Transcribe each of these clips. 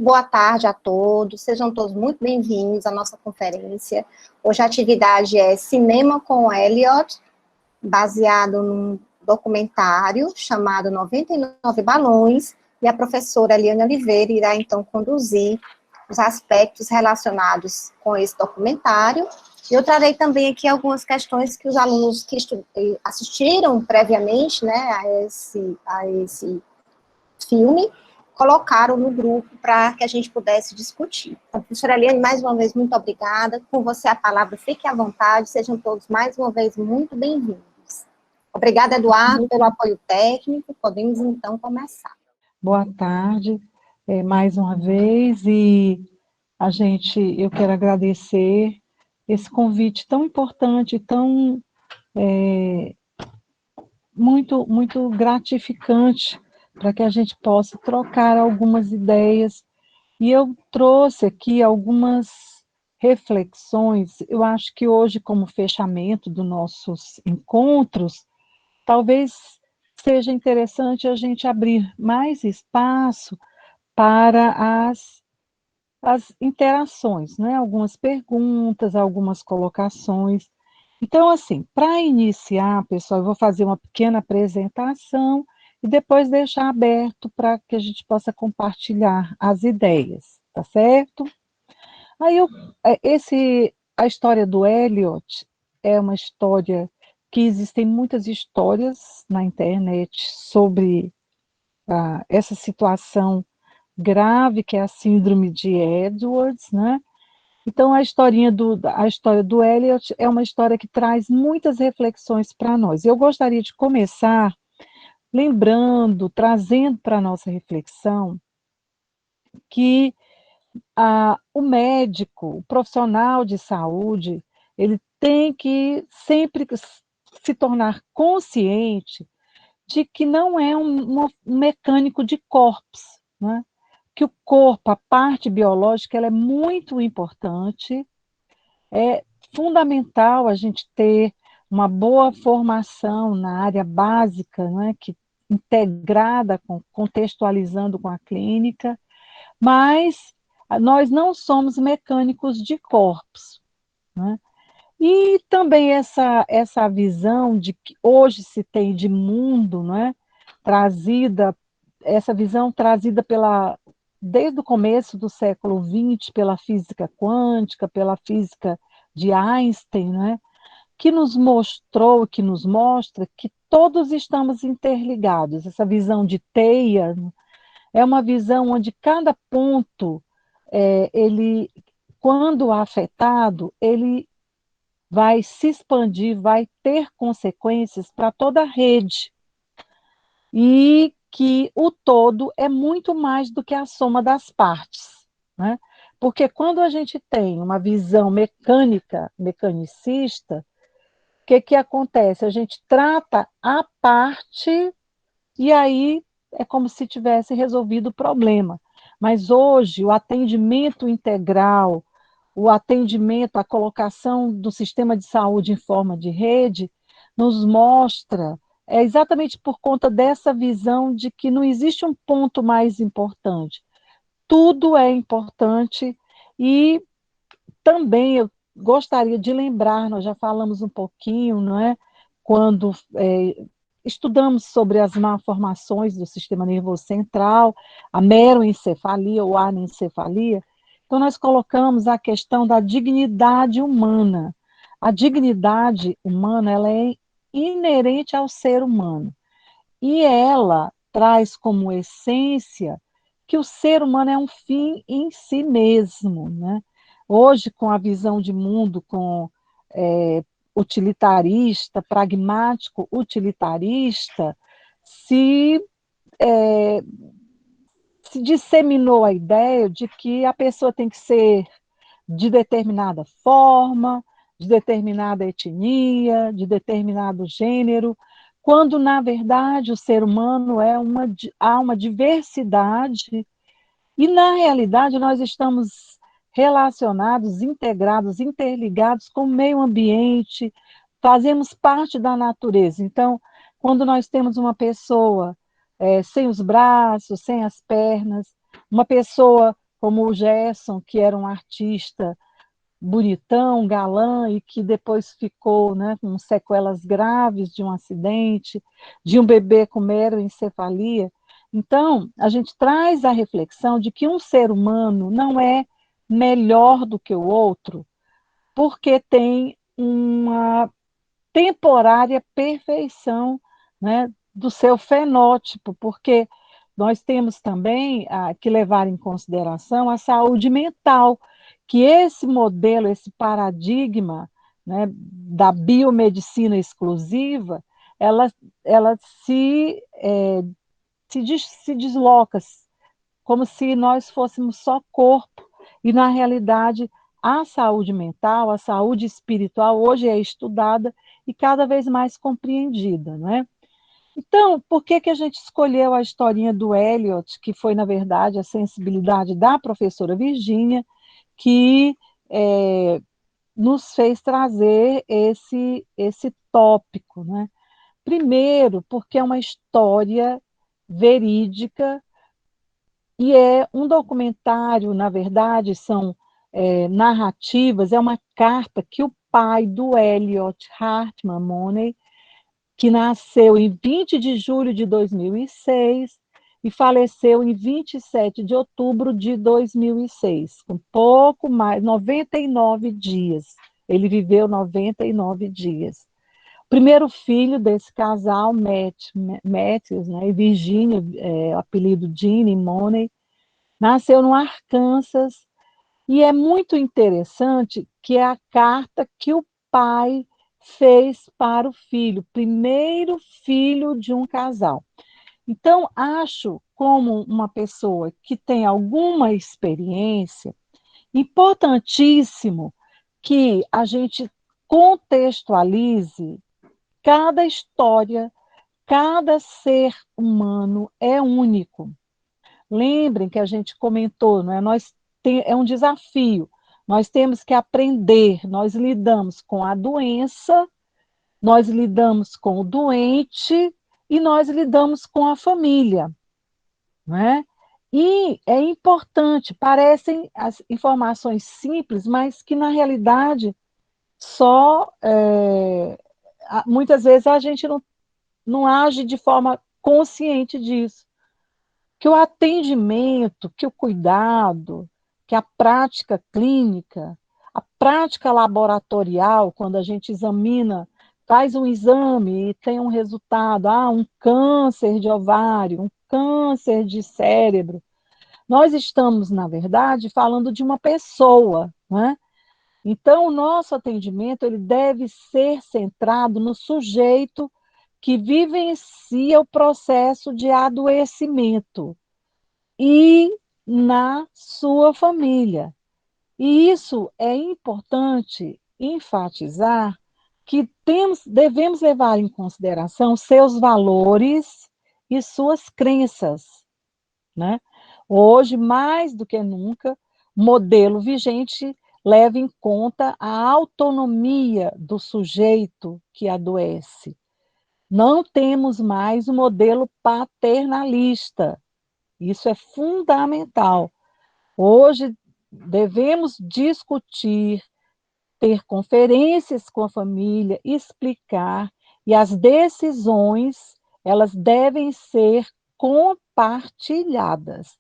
Boa tarde a todos, sejam todos muito bem-vindos à nossa conferência. Hoje a atividade é Cinema com Eliot, baseado num documentário chamado 99 Balões, e a professora Eliane Oliveira irá então conduzir os aspectos relacionados com esse documentário. Eu trarei também aqui algumas questões que os alunos que assistiram previamente, né, a esse filme, colocaram no grupo para que a gente pudesse discutir. Então, professora Eliane, mais uma vez, muito obrigada. Com você a palavra, fique à vontade, sejam todos mais uma vez muito bem-vindos. Obrigada, Eduardo, pelo apoio técnico. Podemos, então, começar. Boa tarde, mais uma vez, e eu quero agradecer esse convite tão importante, tão muito gratificante, para que a gente possa trocar algumas ideias. E eu trouxe aqui algumas reflexões. Eu acho que hoje, como fechamento dos nossos encontros, talvez seja interessante a gente abrir mais espaço para as interações, né? Algumas perguntas, algumas colocações. Então, assim, para iniciar, pessoal, eu vou fazer uma pequena apresentação e depois deixar aberto para que a gente possa compartilhar as ideias, tá certo? Aí, a história do Eliot é uma história que existem muitas histórias na internet sobre essa situação grave que é a síndrome de Edwards, né? Então, a história do Eliot é uma história que traz muitas reflexões para nós. Eu gostaria de começar lembrando, trazendo para a nossa reflexão, que o médico, o profissional de saúde, ele tem que sempre se tornar consciente de que não é um mecânico de corpos, né? Que o corpo, a parte biológica, ela é muito importante, é fundamental a gente ter uma boa formação na área básica, né, que integrada, contextualizando com a clínica, mas nós não somos mecânicos de corpos, né? E também essa visão de que hoje se tem de mundo, né, essa visão trazida desde o começo do século XX, pela física quântica, pela física de Einstein, né, que nos mostrou, que nos mostra que todos estamos interligados. Essa visão de teia é uma visão onde cada ponto, quando afetado, ele vai se expandir, vai ter consequências para toda a rede. E que o todo é muito mais do que a soma das partes, né? Porque quando a gente tem uma visão mecanicista, o que acontece? A gente trata a parte e aí é como se tivesse resolvido o problema. Mas hoje o atendimento integral, o atendimento, a colocação do sistema de saúde em forma de rede, nos mostra, é exatamente por conta dessa visão de que não existe um ponto mais importante. Tudo é importante e também eu gostaria de lembrar, nós já falamos um pouquinho, não é? Quando estudamos sobre as malformações do sistema nervoso central, a meroencefalia ou anencefalia, então nós colocamos a questão da dignidade humana. A dignidade humana, ela é inerente ao ser humano. E ela traz como essência que o ser humano é um fim em si mesmo, né? Hoje, com a visão de mundo, utilitarista, pragmático, utilitarista, se, é, se disseminou a ideia de que a pessoa tem que ser de determinada forma, de determinada etnia, de determinado gênero, quando, na verdade, o ser humano há uma diversidade e, na realidade, nós estamos relacionados, integrados, interligados com o meio ambiente, fazemos parte da natureza. Então, quando nós temos uma pessoa sem os braços, sem as pernas, uma pessoa como o Gerson, que era um artista bonitão, galã, e que depois ficou, né, com sequelas graves de um acidente, de um bebê com meroencefalia. Então, a gente traz a reflexão de que um ser humano não é melhor do que o outro, porque tem uma temporária perfeição, né, do seu fenótipo, porque nós temos também que levar em consideração a saúde mental, que esse modelo, esse paradigma, né, da biomedicina exclusiva, ela, ela se desloca, como se nós fôssemos só corpo, e na realidade a saúde mental, a saúde espiritual hoje é estudada e cada vez mais compreendida, não é? Então, por que que a gente escolheu a historinha do Eliot, que foi, na verdade, a sensibilidade da professora Virgínia, que nos fez trazer esse tópico, né? Primeiro, porque é uma história verídica e é um documentário, na verdade, são narrativas, é uma carta que o pai do Elliot Hartman Money, que nasceu em 20 de julho de 2006 e faleceu em 27 de outubro de 2006, com pouco mais, 99 dias. Ele viveu 99 dias. O primeiro filho desse casal, Matthews, né, e Virginia, apelido Jeannie Money, nasceu no Arkansas, e é muito interessante que é a carta que o pai fez para o filho, primeiro filho de um casal. Então, acho, como uma pessoa que tem alguma experiência, importantíssimo que a gente contextualize cada história, cada ser humano é único. Lembrem que a gente comentou, não é? É um desafio. Nós temos que aprender, nós lidamos com a doença, nós lidamos com o doente e nós lidamos com a família, não é? E é importante, parecem as informações simples, mas que na realidade muitas vezes a gente não age de forma consciente disso. Que o atendimento, que o cuidado, que a prática clínica, a prática laboratorial, quando a gente examina, faz um exame e tem um resultado, um câncer de ovário, um câncer de cérebro, nós estamos, na verdade, falando de uma pessoa, né? Então, o nosso atendimento ele deve ser centrado no sujeito que vivencia o processo de adoecimento e na sua família. E isso é importante enfatizar que devemos levar em consideração seus valores e suas crenças, né? Hoje, mais do que nunca, o modelo vigente leva em conta a autonomia do sujeito que adoece. Não temos mais o modelo paternalista. Isso é fundamental. Hoje devemos discutir, ter conferências com a família, explicar, e as decisões, elas devem ser compartilhadas.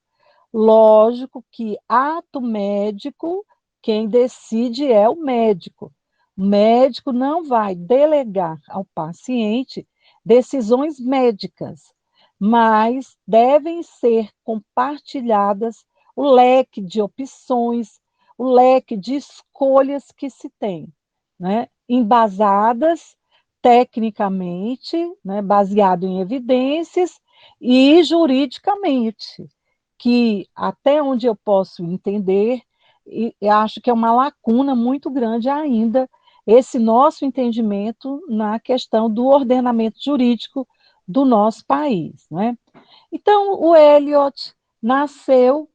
Lógico que ato médico, quem decide é o médico. O médico não vai delegar ao paciente decisões médicas, mas devem ser compartilhadas o leque de opções, o leque de escolhas que se tem, né? Embasadas tecnicamente, né? Baseado em evidências e juridicamente, que até onde eu posso entender, e acho que é uma lacuna muito grande ainda esse nosso entendimento na questão do ordenamento jurídico do nosso país, né? Então, o Eliot nasceu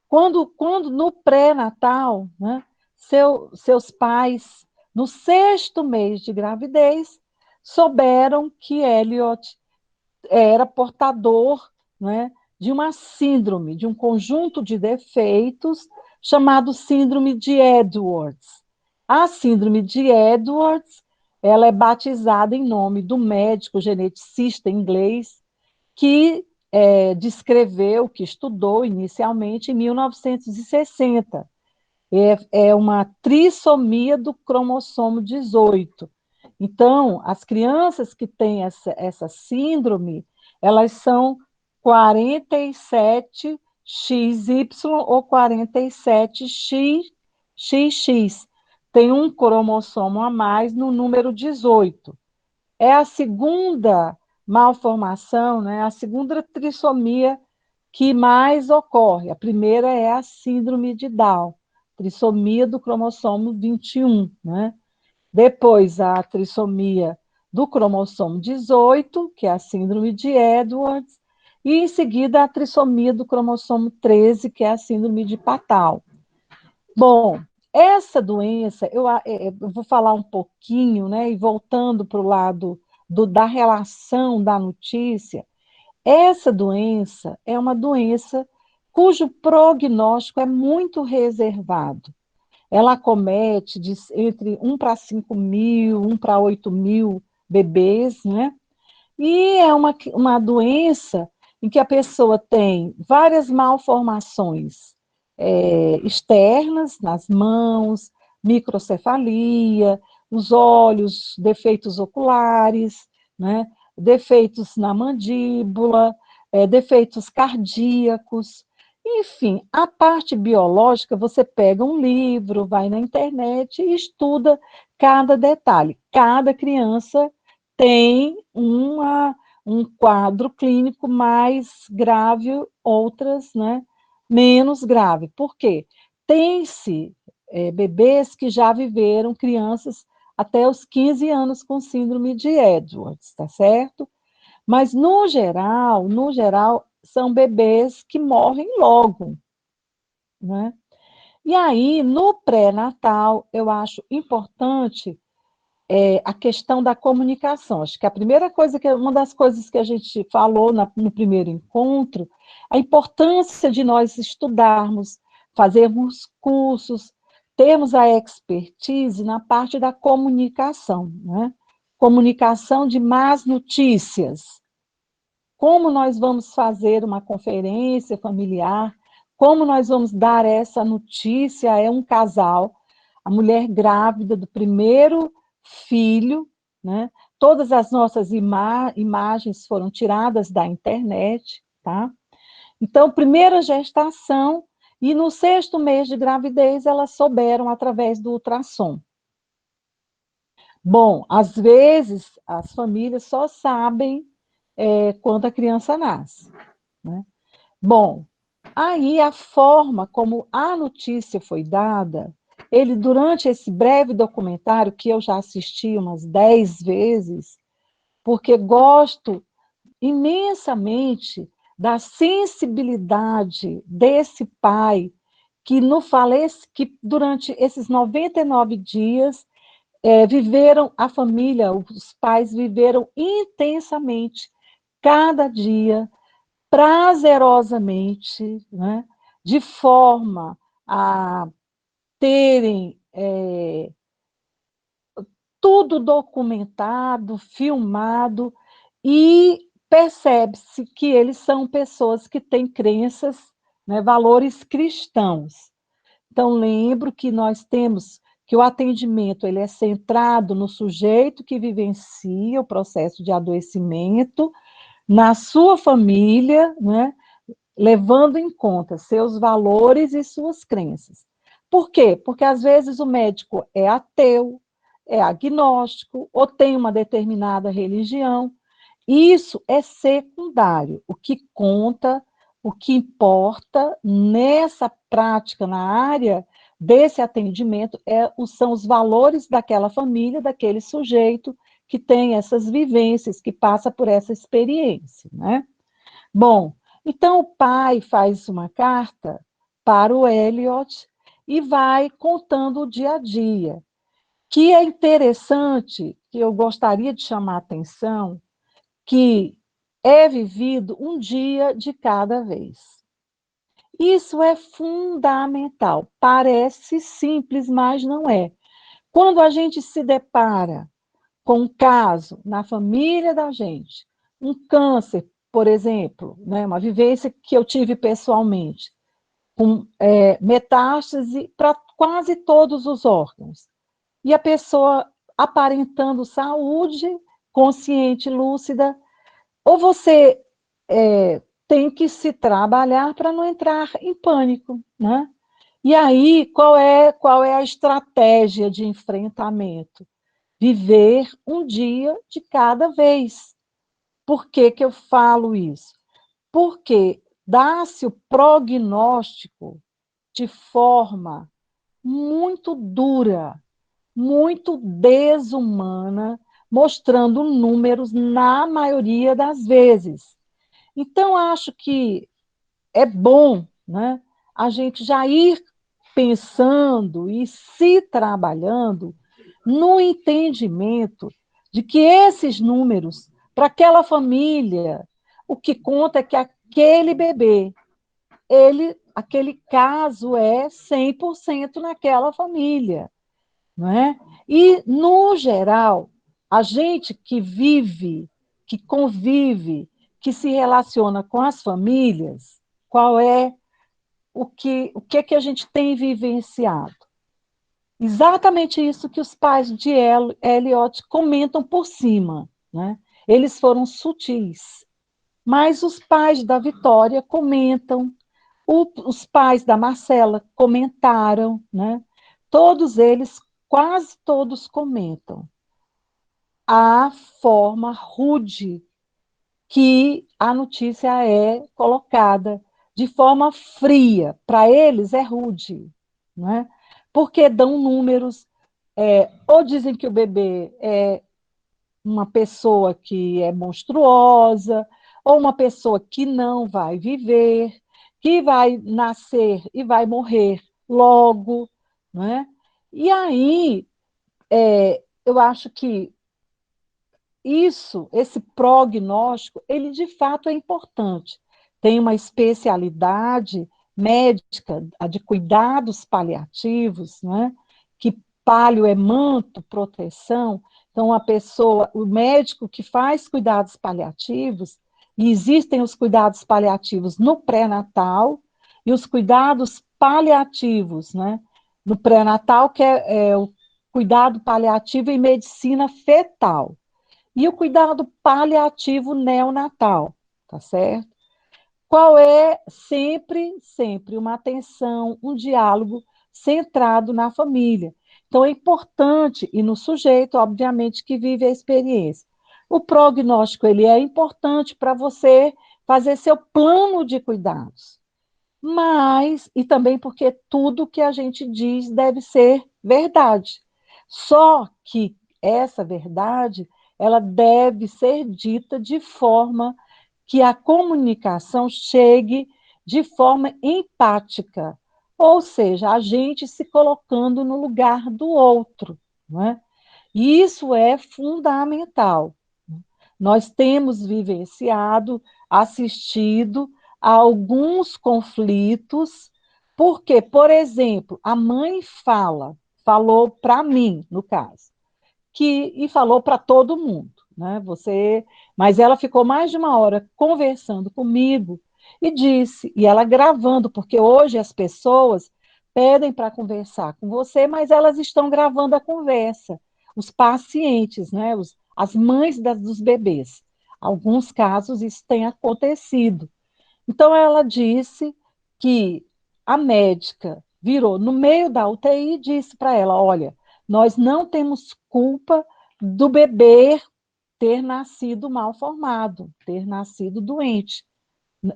quando no pré-natal, né, seus pais, no sexto mês de gravidez, souberam que Eliot era portador, né, de uma síndrome, de um conjunto de defeitos chamado síndrome de Edwards. A síndrome de Edwards, ela é batizada em nome do médico geneticista inglês que descreveu, que estudou inicialmente em 1960. É uma trissomia do cromossomo 18. Então, as crianças que têm essa síndrome, elas são 47XY ou 47XX. Tem um cromossomo a mais no número 18. É a segunda malformação, né? A segunda trissomia que mais ocorre. A primeira é a síndrome de Down, trissomia do cromossomo 21, né? Depois, a trissomia do cromossomo 18, que é a síndrome de Edwards, e em seguida a trissomia do cromossomo 13, que é a síndrome de Patau. Bom, essa doença, eu vou falar um pouquinho, né, e voltando para o lado da relação da notícia, essa doença é uma doença cujo prognóstico é muito reservado. Ela acomete entre 1 para 5 mil, 1 para 8 mil bebês, né? E é uma doença em que a pessoa tem várias malformações externas, nas mãos, microcefalia, os olhos, defeitos oculares, né? Defeitos na mandíbula, defeitos cardíacos. Enfim, a parte biológica, você pega um livro, vai na internet e estuda cada detalhe. Cada criança tem um quadro clínico mais grave, outras, né, menos grave. Por quê? Tem-se bebês que já viveram, crianças, até os 15 anos com síndrome de Edwards, tá certo? Mas, no geral, são bebês que morrem logo, né? E aí, no pré-natal, eu acho importante a questão da comunicação. Acho que a primeira coisa, uma das coisas que a gente falou no primeiro encontro, a importância de nós estudarmos, fazermos cursos, termos a expertise na parte da comunicação, né? Comunicação de más notícias. Como nós vamos fazer uma conferência familiar, como nós vamos dar essa notícia a um casal, a mulher grávida do primeiro filho, né? Todas as nossas imagens foram tiradas da internet, tá? Então, primeira gestação, e no 6º mês de gravidez, elas souberam através do ultrassom. Bom, às vezes, as famílias só sabem quando a criança nasce, né? Bom, aí a forma como a notícia foi dada, ele, durante esse breve documentário, que eu já assisti umas 10 vezes, porque gosto imensamente da sensibilidade desse pai, que que durante esses 99 dias viveram, a família, os pais viveram intensamente cada dia, prazerosamente, né, de forma a terem tudo documentado, filmado, e percebe-se que eles são pessoas que têm crenças, né, valores cristãos. Então, lembro que nós temos que o atendimento ele é centrado no sujeito que vivencia o processo de adoecimento, na sua família, né, levando em conta seus valores e suas crenças. Por quê? Porque às vezes o médico é ateu, é agnóstico, ou tem uma determinada religião. Isso é secundário. O que conta, o que importa nessa prática, na área desse atendimento, são os valores daquela família, daquele sujeito que tem essas vivências, que passa por essa experiência, né? Bom, então o pai faz uma carta para o Elliot e vai contando o dia a dia, que é interessante, que eu gostaria de chamar a atenção, que é vivido um dia de cada vez. Isso é fundamental. Parece simples, mas não é. Quando a gente se depara com um caso na família da gente, um câncer, por exemplo, né, uma vivência que eu tive pessoalmente, com metástase para quase todos os órgãos, e a pessoa aparentando saúde, consciente, lúcida, ou você tem que se trabalhar para não entrar em pânico, né? E aí, qual é a estratégia de enfrentamento? Viver um dia de cada vez. Por que que eu falo isso? Porque dá-se o prognóstico de forma muito dura, muito desumana, mostrando números na maioria das vezes. Então, acho que é bom, né, a gente já ir pensando e se trabalhando no entendimento de que esses números, para aquela família, o que conta é que aquele bebê, aquele caso é 100% naquela família, não é? E, no geral, a gente que vive, que convive, que se relaciona com as famílias, qual é que a gente tem vivenciado? Exatamente isso que os pais de Eliot comentam por cima, né? Eles foram sutis, mas os pais da Vitória comentam, os pais da Marcela comentaram, né? Todos eles, quase todos comentam a forma rude que a notícia é colocada, de forma fria. Para eles é rude, né? Porque dão números, ou dizem que o bebê é uma pessoa que é monstruosa, ou uma pessoa que não vai viver, que vai nascer e vai morrer logo, né? E aí, eu acho que esse prognóstico, ele de fato é importante. Tem uma especialidade médica, a de cuidados paliativos, né? Que palio é manto, proteção. Então, o médico que faz cuidados paliativos, e existem os cuidados paliativos no pré-natal e os cuidados paliativos, né? No pré-natal, que é o cuidado paliativo em medicina fetal. E o cuidado paliativo neonatal, tá certo? Qual é sempre uma atenção, um diálogo centrado na família. Então, é importante, e no sujeito, obviamente, que vive a experiência. O prognóstico, ele é importante para você fazer seu plano de cuidados. Mas, e também porque tudo que a gente diz deve ser verdade. Só que essa verdade, ela deve ser dita de forma que a comunicação chegue de forma empática, ou seja, a gente se colocando no lugar do outro, não é? E isso é fundamental. Nós temos vivenciado, assistido a alguns conflitos, porque, por exemplo, a mãe falou para mim, no caso, e falou para todo mundo, né? Mas ela ficou mais de uma hora conversando comigo e disse, e ela gravando, porque hoje as pessoas pedem para conversar com você, mas elas estão gravando a conversa. Os pacientes, né? As mães dos bebês. Alguns casos isso tem acontecido. Então ela disse que a médica virou no meio da UTI e disse para ela: olha, nós não temos culpa do bebê ter nascido mal formado, ter nascido doente.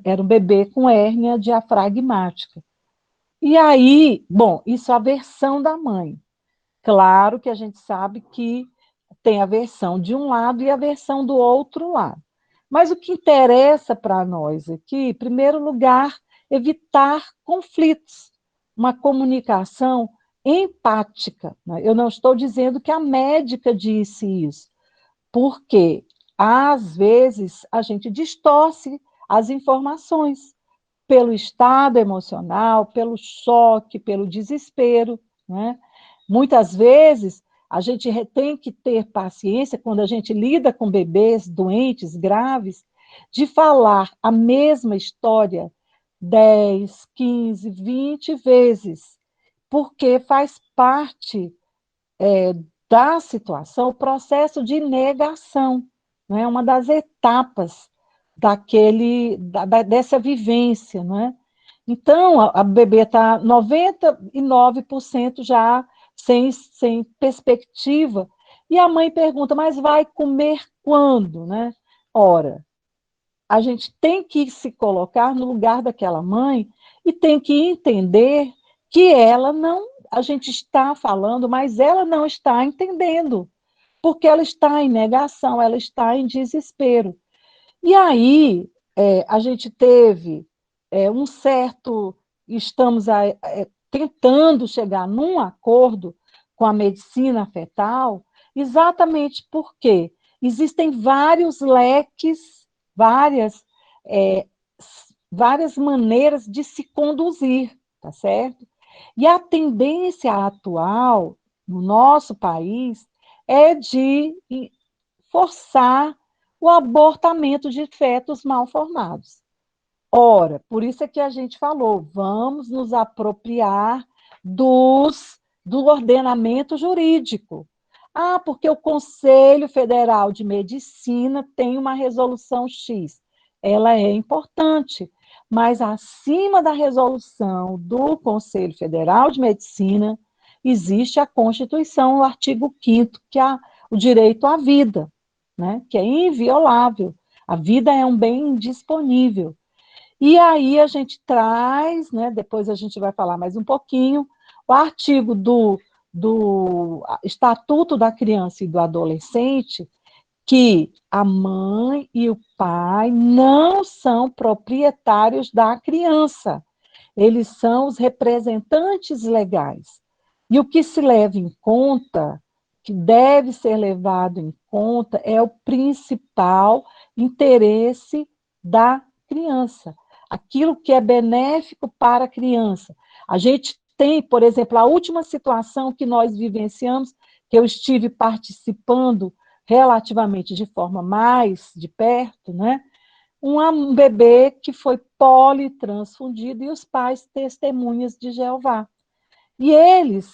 Era um bebê com hérnia diafragmática. E aí, bom, isso é a versão da mãe. Claro que a gente sabe que tem a versão de um lado e a versão do outro lado. Mas o que interessa para nós aqui, em primeiro lugar, evitar conflitos, uma comunicação empática, né? Eu não estou dizendo que a médica disse isso, porque às vezes, a gente distorce as informações pelo estado emocional, pelo choque, pelo desespero, né? Muitas vezes, a gente tem que ter paciência quando a gente lida com bebês doentes, graves, de falar a mesma história 10, 15, 20 vezes, porque faz parte da situação o processo de negação, né? Uma das etapas dessa vivência, né? Então, a bebê está 99% já sem perspectiva, e a mãe pergunta, mas vai comer quando, né? Ora, a gente tem que se colocar no lugar daquela mãe e tem que entender que ela não, a gente está falando, mas ela não está entendendo, porque ela está em negação, ela está em desespero. E aí, a gente teve um certo, estamos tentando chegar num acordo com a medicina fetal, exatamente porque existem vários leques, várias, é, várias maneiras de se conduzir, tá certo? E a tendência atual no nosso país é de forçar o abortamento de fetos mal formados. Ora, por isso é que a gente falou, vamos nos apropriar do ordenamento jurídico. Ah, porque o Conselho Federal de Medicina tem uma resolução X. Ela é importante, mas acima da resolução do Conselho Federal de Medicina, existe a Constituição, o artigo 5º, que é o direito à vida, né? Que é inviolável. A vida é um bem indisponível. E aí a gente traz, né, depois a gente vai falar mais um pouquinho, o artigo do Estatuto da Criança e do Adolescente, que a mãe e o pai não são proprietários da criança, eles são os representantes legais. E o que se leva em conta, que deve ser levado em conta, é o principal interesse da criança, aquilo que é benéfico para a criança. A gente tem, por exemplo, a última situação que nós vivenciamos, que eu estive participando relativamente de forma mais de perto, né? Um bebê que foi politransfundido e os pais testemunhas de Jeová. E eles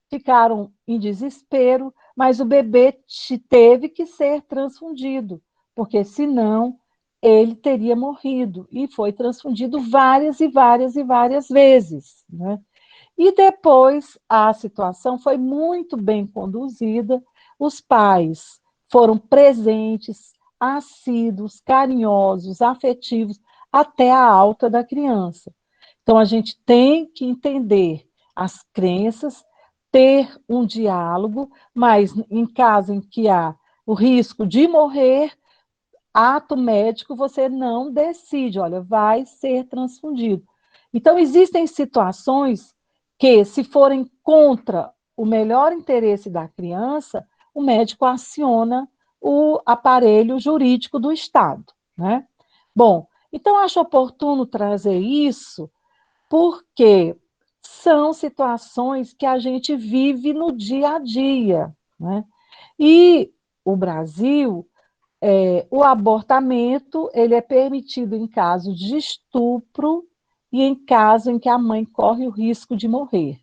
ficaram em desespero, mas o bebê teve que ser transfundido, porque senão ele teria morrido, e foi transfundido várias e várias e várias vezes, né? E depois a situação foi muito bem conduzida, os pais foram presentes, assíduos, carinhosos, afetivos, até a alta da criança. Então, a gente tem que entender as crenças, ter um diálogo, mas em caso em que há o risco de morrer, ato médico, você não decide, olha, vai ser transfundido. Então, existem situações que, se forem contra o melhor interesse da criança, o médico aciona o aparelho jurídico do Estado, né? Bom, então acho oportuno trazer isso, porque são situações que a gente vive no dia a dia, né? E o Brasil, o abortamento, ele é permitido em caso de estupro e em caso em que a mãe corre o risco de morrer,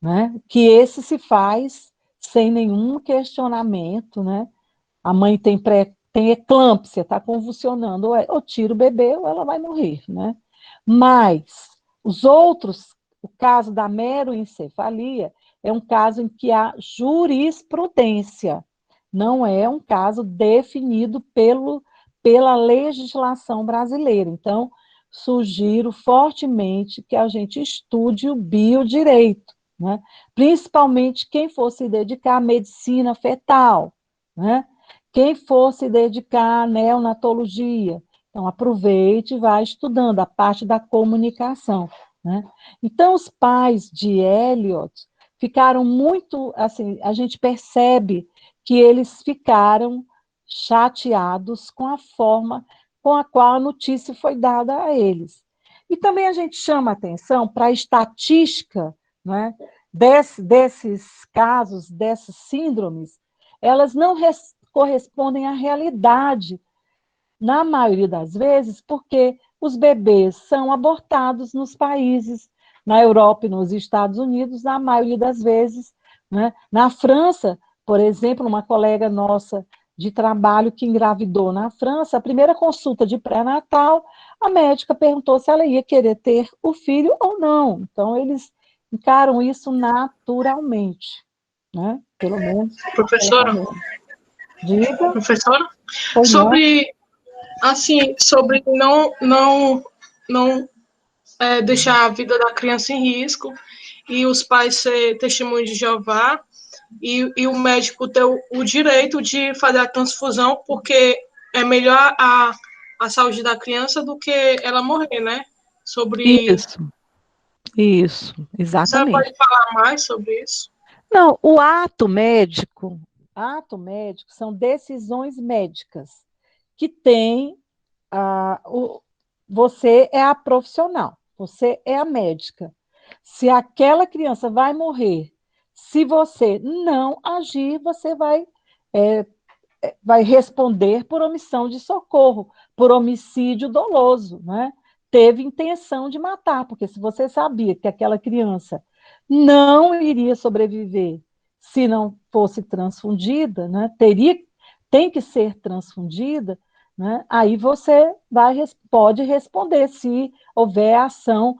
né? Que esse se faz sem nenhum questionamento, né? A mãe tem eclâmpsia, está convulsionando, ou tira o bebê ou ela vai morrer, né? Mas os outros, o caso da meroencefalia, é um caso em que há jurisprudência, não é um caso definido pela legislação brasileira. Então, sugiro fortemente que a gente estude o biodireito, né? Principalmente quem for se dedicar à medicina fetal, né? Quem for se dedicar à neonatologia. Então, aproveite e vá estudando a parte da comunicação, né? Então, os pais de Elliot ficaram muito, assim, a gente percebe que eles ficaram chateados com a forma com a qual a notícia foi dada a eles. E também a gente chama atenção para a estatística, né, desses casos, dessas síndromes, elas não correspondem à realidade, na maioria das vezes, porque os bebês são abortados nos países, na Europa e nos Estados Unidos, na maioria das vezes, né? Na França, por exemplo, uma colega nossa de trabalho que engravidou na França, a primeira consulta de pré-natal, a médica perguntou se ela ia querer ter o filho ou não. Então, eles encaram isso naturalmente, né? Pelo menos pela Professora, família. Diga, professora, pois não? sobre, assim, sobre não deixar a vida da criança em risco e os pais ser testemunhos de Jeová e o médico ter o direito de fazer a transfusão, porque é melhor a saúde da criança do que ela morrer, né? Sobre. Isso, A senhora exatamente. pode falar mais sobre isso? Não, o ato médico são decisões médicas que tem você é a profissional, você é a médica. Se aquela criança vai morrer, se você não agir, você é, vai responder por omissão de socorro, por homicídio doloso, né? Teve intenção de matar, porque se você sabia que aquela criança não iria sobreviver se não fosse transfundida, né? Tem que ser transfundida, né? Aí você pode responder se houver ação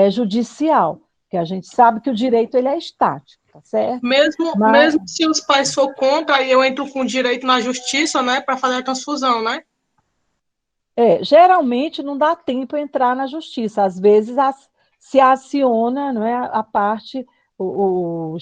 judicial, que a gente sabe que o direito ele é estático, tá certo? Mesmo se os pais for contra, aí eu entro com direito na justiça, né, para fazer a transfusão, né? Geralmente não dá tempo entrar na justiça, às vezes se aciona, não é, a parte, o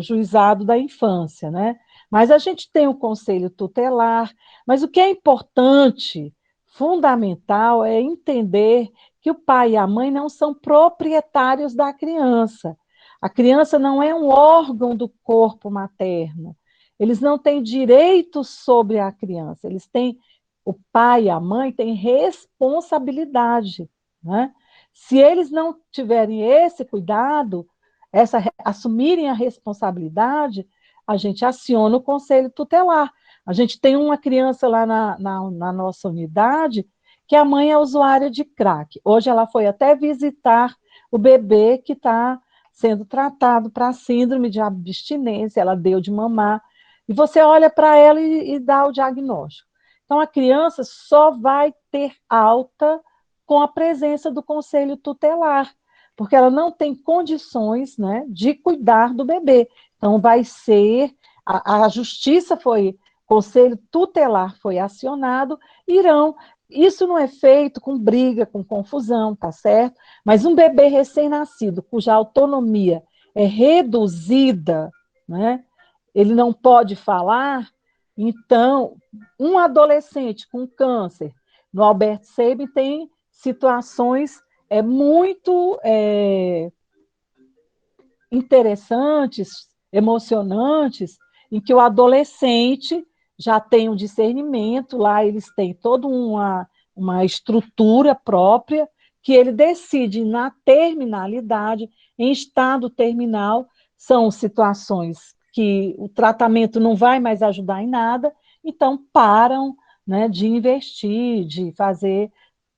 juizado da infância, né? Mas a gente tem o conselho tutelar, mas o que é importante, fundamental, é entender que o pai e a mãe não são proprietários da criança. A criança não é um órgão do corpo materno. Eles não têm direitos sobre a criança, eles têm o pai e a mãe têm responsabilidade, né? Se eles não tiverem esse cuidado, assumirem a responsabilidade, a gente aciona o conselho tutelar. A gente tem uma criança lá na nossa unidade que a mãe é usuária de crack. Hoje ela foi até visitar o bebê que está sendo tratado para síndrome de abstinência, ela deu de mamar, e você olha para ela e dá o diagnóstico. Então, a criança só vai ter alta com a presença do conselho tutelar, porque ela não tem condições, né, de cuidar do bebê. Então, vai ser, a justiça foi, conselho tutelar foi acionado, isso não é feito com briga, com confusão, tá certo? Mas um bebê recém-nascido, cuja autonomia é reduzida, né, ele não pode falar, então, um adolescente com câncer no Albert Sabin tem situações muito interessantes, emocionantes, em que o adolescente já tem um discernimento, lá eles têm toda uma estrutura própria, que ele decide na terminalidade, em estado terminal, são situações que o tratamento não vai mais ajudar em nada, então param, né, de investir, de fazer,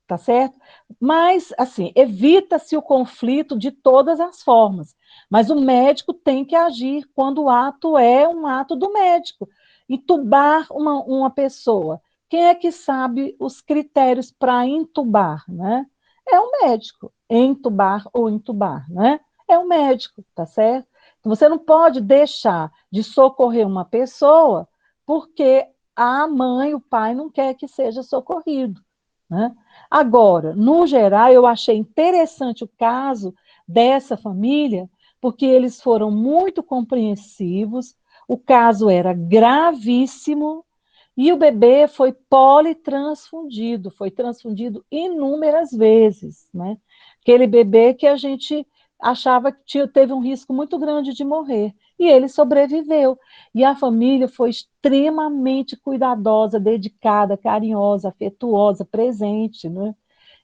tá certo? Mas, assim, evita-se o conflito de todas as formas, mas o médico tem que agir quando o ato é um ato do médico. Entubar uma pessoa, quem é que sabe os critérios para entubar, né? É o médico, entubar ou intubar, né? É o médico, tá certo? Então, você não pode deixar de socorrer uma pessoa porque a mãe, o pai não quer que seja socorrido, né? Agora, no geral, eu achei interessante o caso dessa família, porque eles foram muito compreensivos, o caso era gravíssimo, e o bebê foi politransfundido, foi transfundido inúmeras vezes, né? Aquele bebê que a gente achava que teve um risco muito grande de morrer. e ele sobreviveu. E a família foi extremamente cuidadosa, dedicada, carinhosa, afetuosa, presente, né?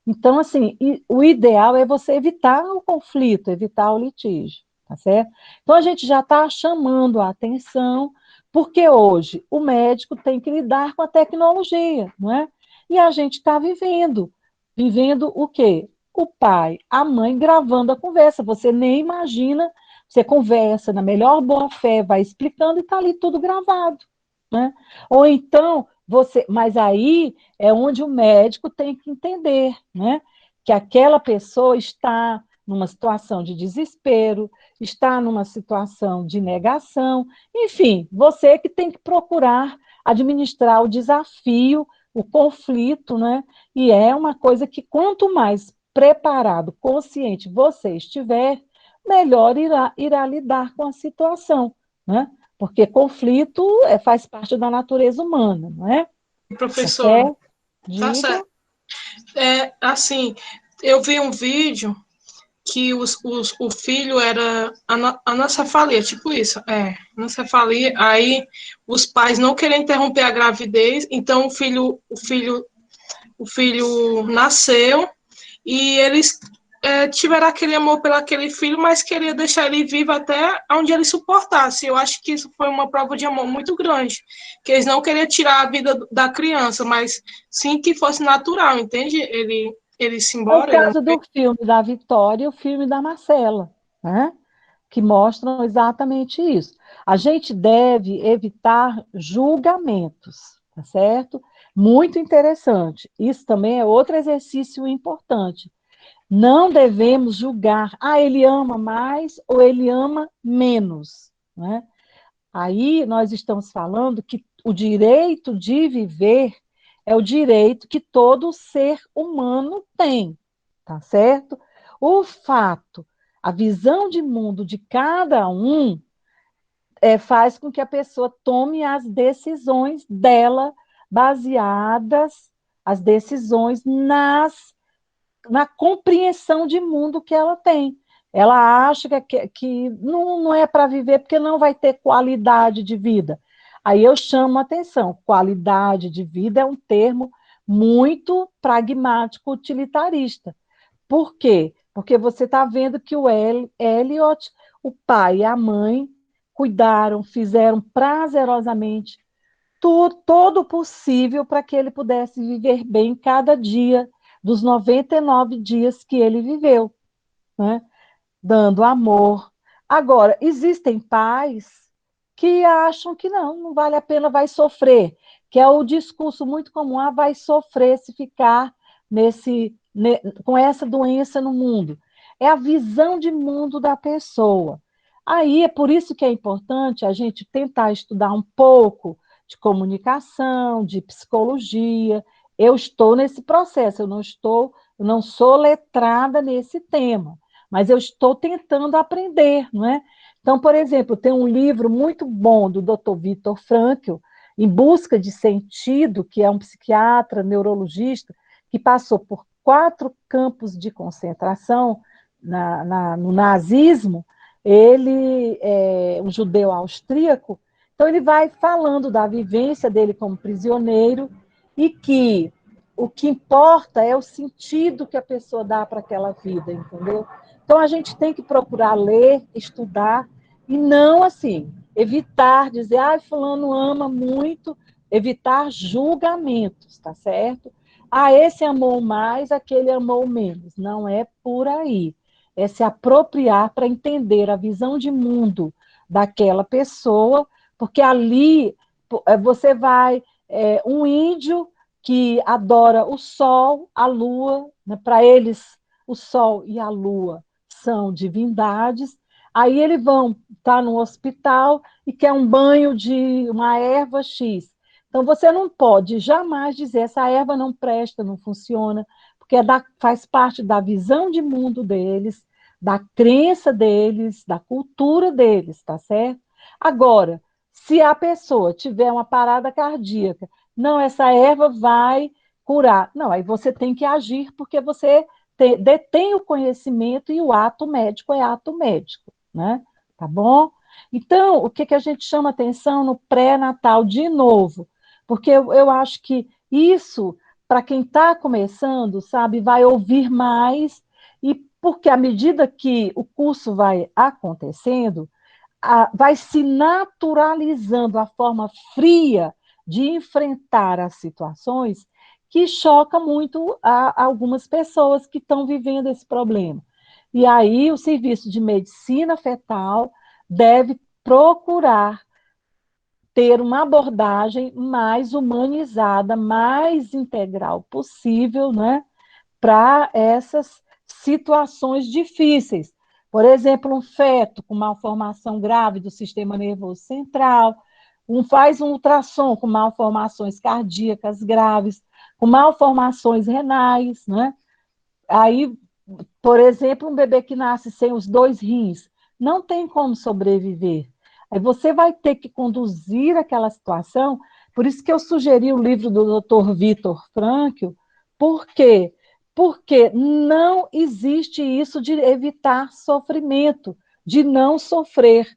Então, assim, o ideal é você evitar o conflito, evitar o litígio, tá certo? Então, a gente já está chamando a atenção, porque hoje o médico tem que lidar com a tecnologia, não é? E a gente está vivendo o quê? O pai, a mãe gravando a conversa. Você nem imagina, você conversa na melhor boa-fé, vai explicando e está ali tudo gravado, né? Ou então, mas aí é onde o médico tem que entender, né? Que aquela pessoa está numa situação de desespero, está numa situação de negação, enfim, você que tem que procurar administrar o desafio, o conflito, né? E é uma coisa que quanto mais preparado, consciente você estiver, melhor irá lidar com a situação, né? Porque conflito faz parte da natureza humana, não é? Professora, Até tá diga. certo. Assim, eu vi um vídeo que o filho era anencefalia, tipo isso, anencefalia, aí os pais não querem interromper a gravidez, então o filho nasceu e eles tiveram aquele amor pelo aquele filho, mas queria deixar ele vivo até onde ele suportasse. Eu acho que isso foi uma prova de amor muito grande, que eles não queriam tirar a vida da criança, mas sim que fosse natural, entende? Ele se É o embora, ele... caso do filme da Vitória e o filme da Marcela, né? Que mostram exatamente isso. A gente deve evitar julgamentos, tá certo? Muito interessante. Isso também é outro exercício importante. Não devemos julgar, ele ama mais ou ele ama menos, né? Aí nós estamos falando que o direito de viver é o direito que todo ser humano tem, tá certo? O fato, a visão de mundo de cada um faz com que a pessoa tome as decisões dela baseadas, as decisões na compreensão de mundo que ela tem. Ela acha que não é para viver porque não vai ter qualidade de vida. Aí eu chamo a atenção: qualidade de vida é um termo muito pragmático, utilitarista. Por quê? Porque você está vendo que o Eliot, o pai e a mãe, cuidaram, fizeram prazerosamente todo o possível para que ele pudesse viver bem cada dia dos 99 dias que ele viveu, né? Dando amor. Agora, existem pais que acham que não vale a pena, vai sofrer, que é o discurso muito comum, vai sofrer se ficar com essa doença no mundo. É a visão de mundo da pessoa. Aí é por isso que é importante a gente tentar estudar um pouco de comunicação, de psicologia. Eu estou nesse processo, eu não sou letrada nesse tema, mas eu estou tentando aprender, não é? Então, por exemplo, tem um livro muito bom do Dr. Viktor Frankl, Em Busca de Sentido, que é um psiquiatra, neurologista, que passou por 4 campos de concentração no nazismo. Ele é um judeu austríaco, então ele vai falando da vivência dele como prisioneiro e que o que importa é o sentido que a pessoa dá para aquela vida, entendeu? Então, a gente tem que procurar ler, estudar, e não, assim, evitar dizer, fulano ama muito, evitar julgamentos, tá certo? Esse amou mais, aquele amou menos. Não é por aí. É se apropriar para entender a visão de mundo daquela pessoa, porque ali você vai, um índio que adora o sol, a lua, né, para eles o sol e a lua são divindades, aí eles vão estar no hospital e quer um banho de uma erva X. Então, você não pode jamais dizer essa erva não presta, não funciona, porque faz parte da visão de mundo deles, da crença deles, da cultura deles, tá certo? Agora, se a pessoa tiver uma parada cardíaca, não, essa erva vai curar. Não, aí você tem que agir porque você detém o conhecimento e o ato médico é ato médico, né? Tá bom? Então, o que, que a gente chama atenção no pré-natal, de novo? Porque eu acho que isso, para quem está começando, sabe, vai ouvir mais, e porque à medida que o curso vai acontecendo, vai se naturalizando a forma fria de enfrentar as situações que choca muito a algumas pessoas que estão vivendo esse problema. E aí o serviço de medicina fetal deve procurar ter uma abordagem mais humanizada, mais integral possível, né, para essas situações difíceis. Por exemplo, um feto com malformação grave do sistema nervoso central, faz um ultrassom com malformações cardíacas graves, com malformações renais, né? Aí, por exemplo, um bebê que nasce sem os 2 rins, não tem como sobreviver. Aí você vai ter que conduzir aquela situação, por isso que eu sugeri o livro do Dr. Viktor Frankl. Por quê? Porque não existe isso de evitar sofrimento, de não sofrer.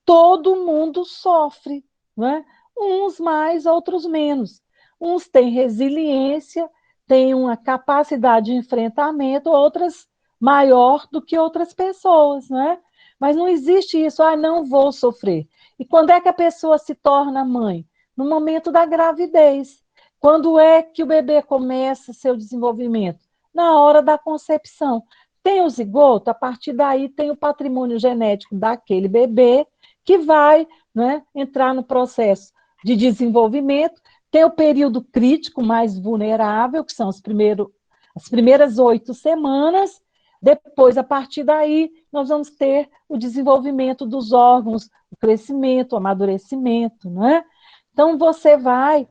Todo mundo sofre, né? Uns mais, outros menos. Uns têm resiliência, têm uma capacidade de enfrentamento, outras maior do que outras pessoas, né? Mas não existe isso, não vou sofrer. E quando é que a pessoa se torna mãe? No momento da gravidez. Quando é que o bebê começa seu desenvolvimento? Na hora da concepção. Tem o zigoto, a partir daí tem o patrimônio genético daquele bebê que vai, né, entrar no processo de desenvolvimento. Tem o período crítico mais vulnerável, que são as primeiras 8 semanas. Depois, a partir daí, nós vamos ter o desenvolvimento dos órgãos, o crescimento, o amadurecimento, né? Então, você vai...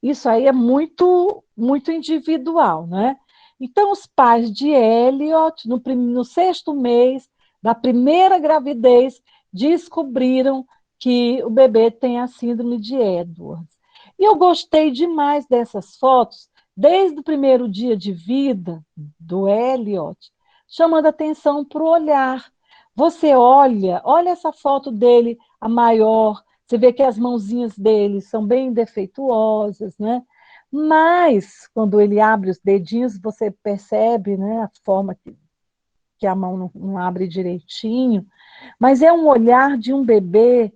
isso aí é muito, muito individual, né? Então, os pais de Elliot, no 6º mês da primeira gravidez, descobriram que o bebê tem a síndrome de Edwards. E eu gostei demais dessas fotos, desde o primeiro dia de vida do Elliot, chamando atenção para o olhar. Você olha essa foto dele, a maior, você vê que as mãozinhas dele são bem defeituosas, né? Mas, quando ele abre os dedinhos, você percebe, né, a forma que a mão não abre direitinho. Mas é um olhar de um bebê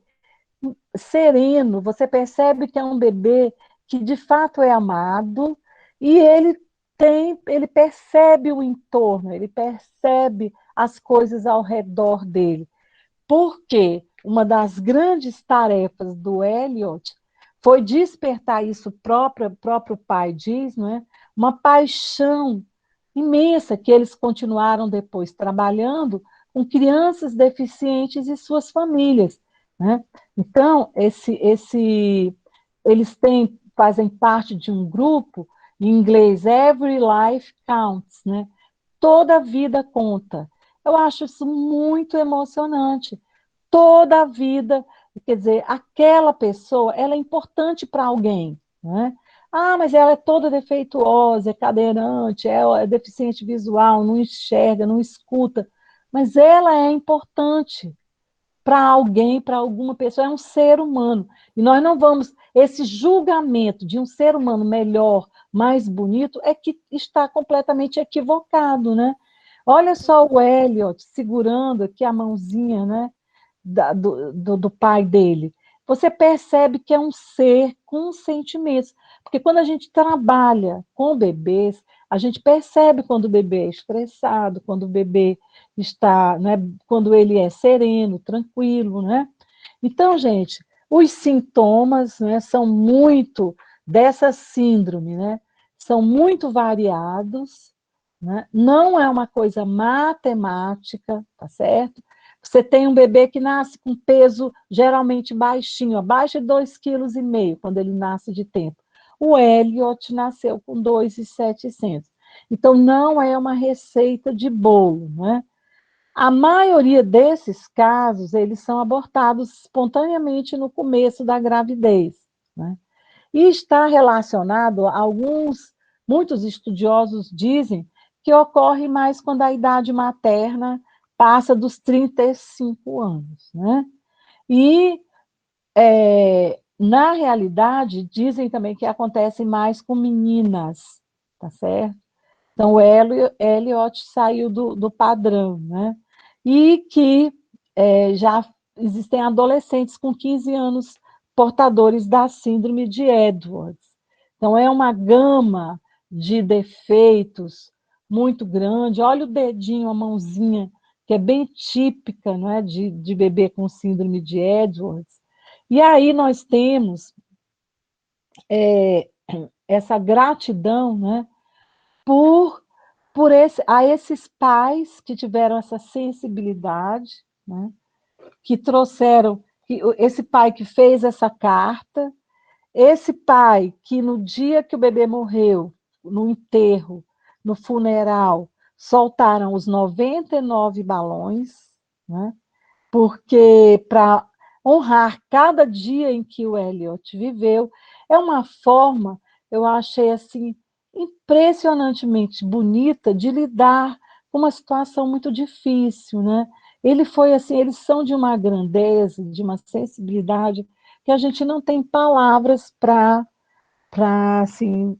sereno, você percebe que é um bebê que de fato é amado, e ele percebe o entorno, ele percebe as coisas ao redor dele. Porque uma das grandes tarefas do Elliot foi despertar isso, próprio pai diz, não é? Uma paixão imensa que eles continuaram depois trabalhando com crianças deficientes e suas famílias, né? Então, eles fazem parte de um grupo, em inglês, Every Life Counts, né? Toda vida conta. Eu acho isso muito emocionante. Toda a vida, quer dizer, aquela pessoa, ela é importante para alguém, né? Mas ela é toda defeituosa, é cadeirante, é deficiente visual, não enxerga, não escuta. Mas ela é importante para alguém, para alguma pessoa, é um ser humano. E nós não vamos... Esse julgamento de um ser humano melhor, mais bonito, é que está completamente equivocado, né? Olha só o Elliot segurando aqui a mãozinha, né, do pai dele. Você percebe que é um ser com sentimentos. Porque quando a gente trabalha com bebês, a gente percebe quando o bebê é estressado, quando o bebê está, né, quando ele é sereno, tranquilo, né? Então, gente, os sintomas, né, são muito dessa síndrome, né? São muito variados, né? Não é uma coisa matemática, tá certo? Você tem um bebê que nasce com peso geralmente baixinho, abaixo de 2,5 kg, quando ele nasce de tempo. O Elliot nasceu com 2,700. Então, não é uma receita de bolo, né? A maioria desses casos, eles são abortados espontaneamente no começo da gravidez, né? E está relacionado a muitos estudiosos dizem que ocorre mais quando a idade materna passa dos 35 anos, né? E, na realidade, dizem também que acontece mais com meninas, tá certo? Então, o Elliot saiu do padrão, né? E que já existem adolescentes com 15 anos portadores da síndrome de Edwards. Então, é uma gama de defeitos muito grande. Olha o dedinho, a mãozinha, que é bem típica, não é, de bebê com síndrome de Edwards. E aí nós temos essa gratidão, né, a esses pais que tiveram essa sensibilidade, né, que trouxeram, esse pai que fez essa carta, esse pai que no dia que o bebê morreu, no enterro, no funeral, soltaram os 99 balões, né, porque para honrar cada dia em que o Elliot viveu, é uma forma, eu achei assim, impressionantemente bonita de lidar com uma situação muito difícil, né? Ele foi assim, eles são de uma grandeza, de uma sensibilidade que a gente não tem palavras para assim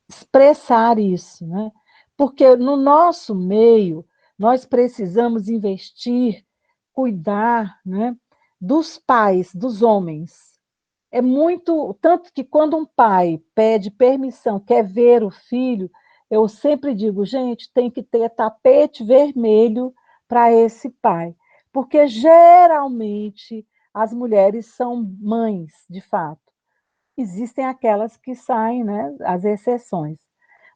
expressar isso, né? Porque no nosso meio nós precisamos investir, cuidar, né, dos pais, dos homens. É muito, tanto que quando um pai pede permissão, quer ver o filho, eu sempre digo, gente, tem que ter tapete vermelho para esse pai, porque geralmente as mulheres são mães, de fato. Existem aquelas que saem, né, as exceções.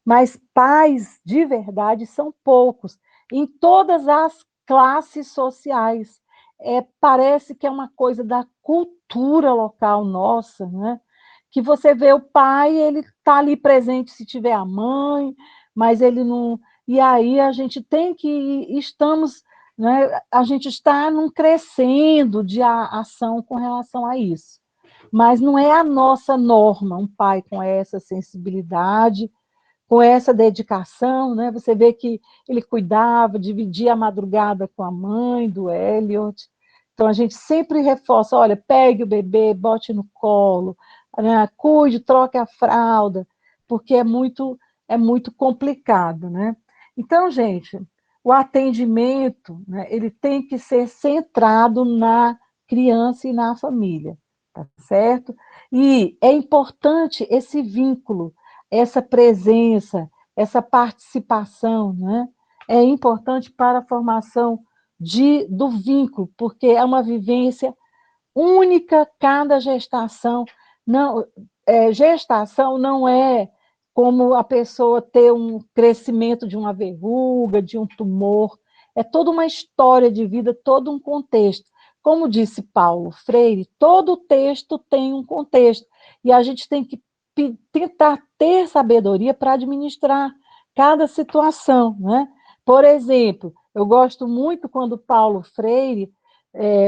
Mas pais de verdade são poucos, em todas as classes sociais. Parece que é uma coisa da cultura local nossa, né? Que você vê o pai, ele está ali presente se tiver a mãe, mas ele não. E aí a gente tem que. Estamos. Né, a gente está num crescendo de ação com relação a isso. Mas não é a nossa norma, um pai com essa sensibilidade, com essa dedicação, né? Você vê que ele cuidava, dividia a madrugada com a mãe do Elliot. Então a gente sempre reforça, olha, pegue o bebê, bote no colo, né? Cuide, troque a fralda, porque é muito complicado, né? Então, gente, o atendimento, né, ele tem que ser centrado na criança e na família, tá certo? E é importante esse vínculo, essa presença, essa participação, né? É importante para a formação do vínculo, porque é uma vivência única cada gestação. Não, gestação não é como a pessoa ter um crescimento de uma verruga, de um tumor. É toda uma história de vida, todo um contexto. Como disse Paulo Freire, todo texto tem um contexto. E a gente tem que tentar ter sabedoria para administrar cada situação, né? Por exemplo, eu gosto muito quando Paulo Freire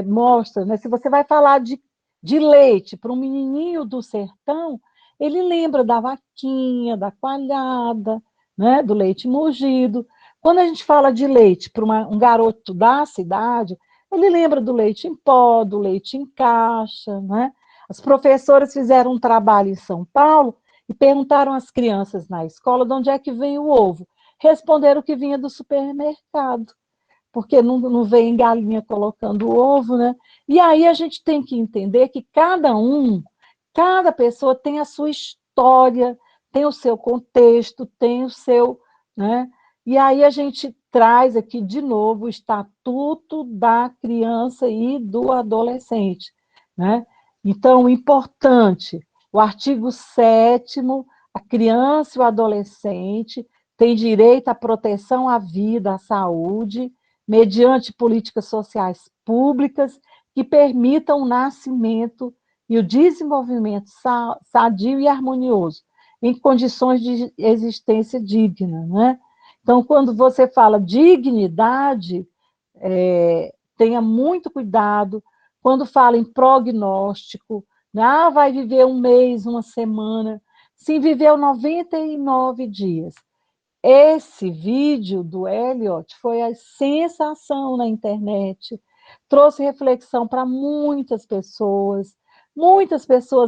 mostra, né? Se você vai falar de leite para um menininho do sertão, ele lembra da vaquinha, da coalhada, né? Do leite mogido. Quando a gente fala de leite para um garoto da cidade, ele lembra do leite em pó, do leite em caixa, né? As professoras fizeram um trabalho em São Paulo e perguntaram às crianças na escola de onde é que vem o ovo. Responderam que vinha do supermercado, porque não vem galinha colocando ovo, né? E aí a gente tem que entender que cada pessoa tem a sua história, tem o seu contexto, tem o seu, né? E aí a gente traz aqui de novo o Estatuto da Criança e do Adolescente, né? Então, importante, o artigo 7º, a criança e o adolescente têm direito à proteção à vida, à saúde, mediante políticas sociais públicas que permitam o nascimento e o desenvolvimento sadio e harmonioso, em condições de existência digna, né? Então, quando você fala dignidade, tenha muito cuidado. Quando fala em prognóstico, né? Vai viver um mês, uma semana. Se viveu 99 dias esse vídeo do Elliot foi a sensação na internet, trouxe reflexão para muitas pessoas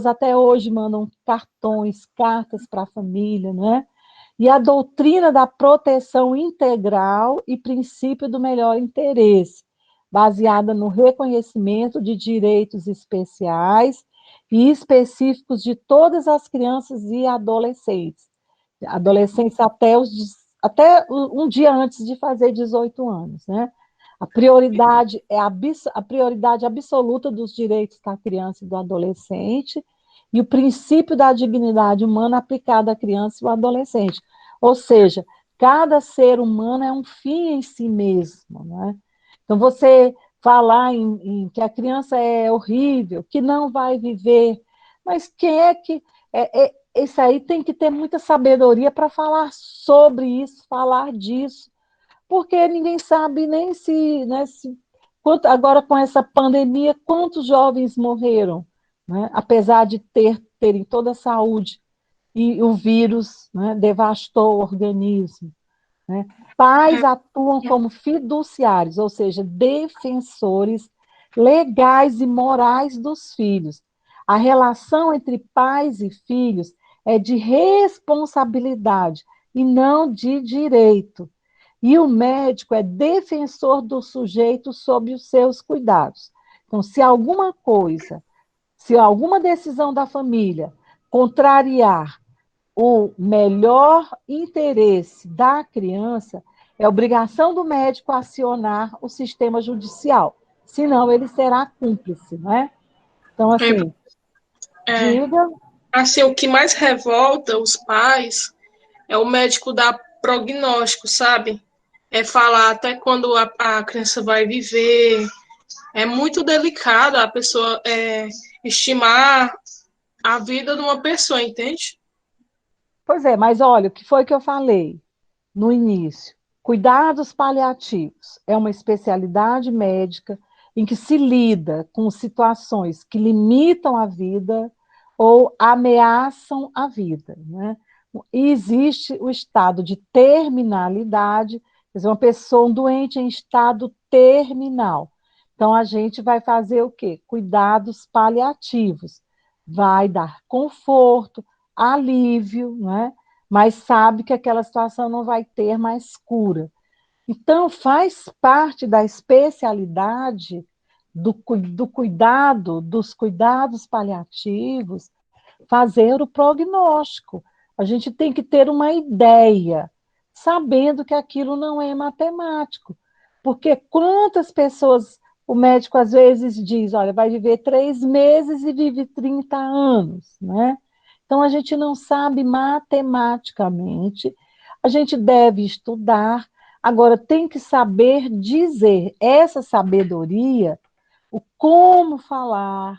até hoje mandam cartões, cartas para a família, não é? E a doutrina da proteção integral e princípio do melhor interesse, baseada no reconhecimento de direitos especiais e específicos de todas as crianças e adolescentes até um dia antes de fazer 18 anos, né? A prioridade é a prioridade absoluta dos direitos da criança e do adolescente e o princípio da dignidade humana aplicado à criança e ao adolescente. Ou seja, cada ser humano é um fim em si mesmo, né? Então, você falar em que a criança é horrível, que não vai viver, mas quem é que... isso aí tem que ter muita sabedoria para falar sobre isso, falar disso, porque ninguém sabe nem se, né, agora com essa pandemia, quantos jovens morreram, né, apesar de terem toda a saúde, e o vírus, né, devastou o organismo. Né? Pais atuam como fiduciários, ou seja, defensores legais e morais dos filhos. A relação entre pais e filhos é de responsabilidade e não de direito. E o médico é defensor do sujeito sob os seus cuidados. Então, se alguma decisão da família contrariar o melhor interesse da criança, é obrigação do médico acionar o sistema judicial, senão ele será cúmplice, não é? Então, assim, É, diga... assim, o que mais revolta os pais é o médico dar prognóstico, sabe? É falar até quando a criança vai viver. É muito delicado a pessoa estimar a vida de uma pessoa, entende? Pois é, mas olha, o que foi que eu falei no início? Cuidados paliativos é uma especialidade médica em que se lida com situações que limitam a vida ou ameaçam a vida, né? E existe o estado de terminalidade, quer dizer, uma pessoa doente em estado terminal. Então, a gente vai fazer o quê? Cuidados paliativos. Vai dar conforto, alívio, né? Mas sabe que aquela situação não vai ter mais cura. Então, faz parte da especialidade do cuidado, dos cuidados paliativos, fazer o prognóstico. A gente tem que ter uma ideia, sabendo que aquilo não é matemático. Porque quantas pessoas o médico às vezes diz, olha, vai viver 3 meses e vive 30 anos, né? Então, a gente não sabe matematicamente, a gente deve estudar, agora tem que saber dizer, essa sabedoria, o como falar,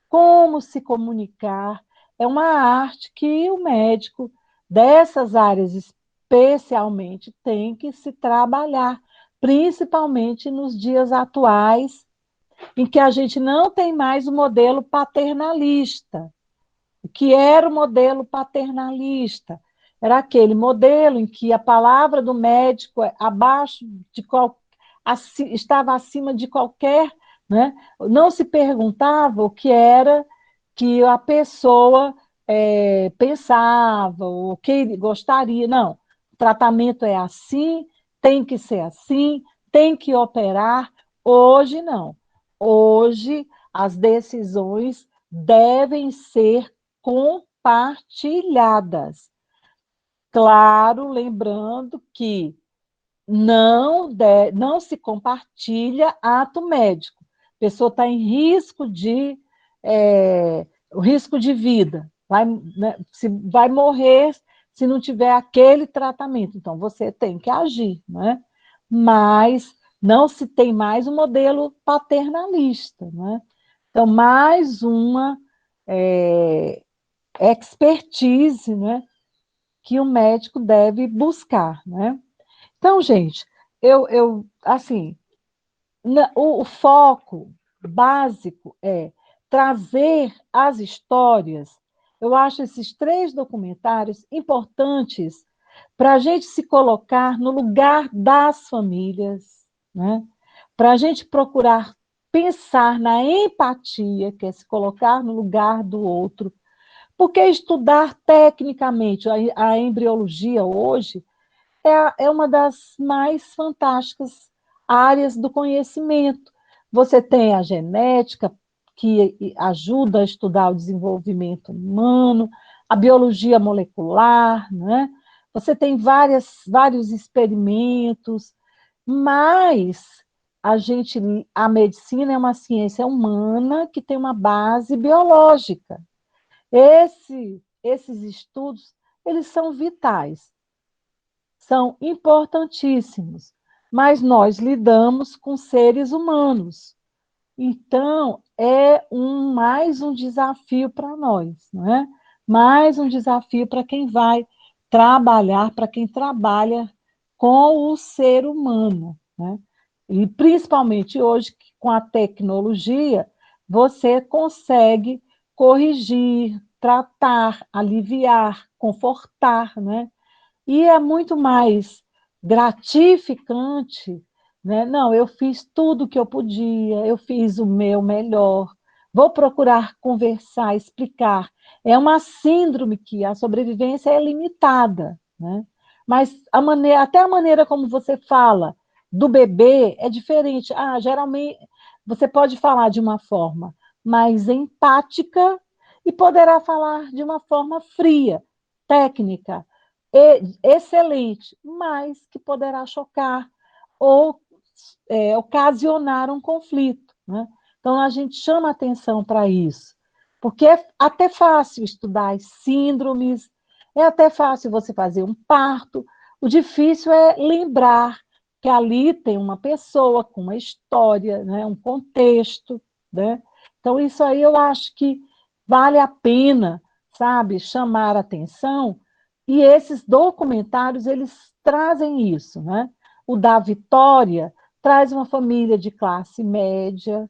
como se comunicar, é uma arte que o médico dessas áreas especialmente tem que se trabalhar, principalmente nos dias atuais, em que a gente não tem mais o modelo paternalista. O que era o modelo paternalista? Era aquele modelo em que a palavra do médico abaixo de estava acima de qualquer, né? Não se perguntava o que era que a pessoa pensava, o que gostaria. Não, o tratamento é assim, tem que ser assim, tem que operar. Hoje não. Hoje as decisões devem ser compartilhadas. Claro, lembrando que não se compartilha ato médico. A pessoa está em risco de vida, né, vai morrer se não tiver aquele tratamento. Então, você tem que agir, né? Mas não se tem mais um modelo paternalista, né? Então, mais uma é, expertise, né, que o médico deve buscar, né? Então, gente, assim, o foco básico é trazer as histórias. Eu acho esses 3 documentários importantes para a gente se colocar no lugar das famílias, né? Para a gente procurar pensar na empatia, que é se colocar no lugar do outro, porque estudar tecnicamente a embriologia hoje é uma das mais fantásticas áreas do conhecimento. Você tem a genética, que ajuda a estudar o desenvolvimento humano, a biologia molecular, né? Você tem vários experimentos, mas a medicina é uma ciência humana que tem uma base biológica. Esses estudos, eles são vitais, são importantíssimos, mas nós lidamos com seres humanos. Então, mais um desafio para nós, não é? Mais um desafio para quem vai trabalhar, para quem trabalha com o ser humano, né? E principalmente hoje, com a tecnologia, você consegue corrigir, tratar, aliviar, confortar, né? E é muito mais gratificante, né? Não, eu fiz tudo o que eu podia, eu fiz o meu melhor, vou procurar conversar, explicar. É uma síndrome que a sobrevivência é limitada, né? Mas até a maneira como você fala do bebê é diferente. Geralmente você pode falar de uma forma mais empática e poderá falar de uma forma fria, técnica, excelente, mas que poderá chocar ou ocasionar um conflito, né? Então, a gente chama atenção para isso, porque é até fácil estudar as síndromes, é até fácil você fazer um parto, o difícil é lembrar que ali tem uma pessoa com uma história, né, um contexto, né? Então, isso aí eu acho que vale a pena, sabe, chamar atenção, e esses documentários, eles trazem isso, né? O da Vitória traz uma família de classe média,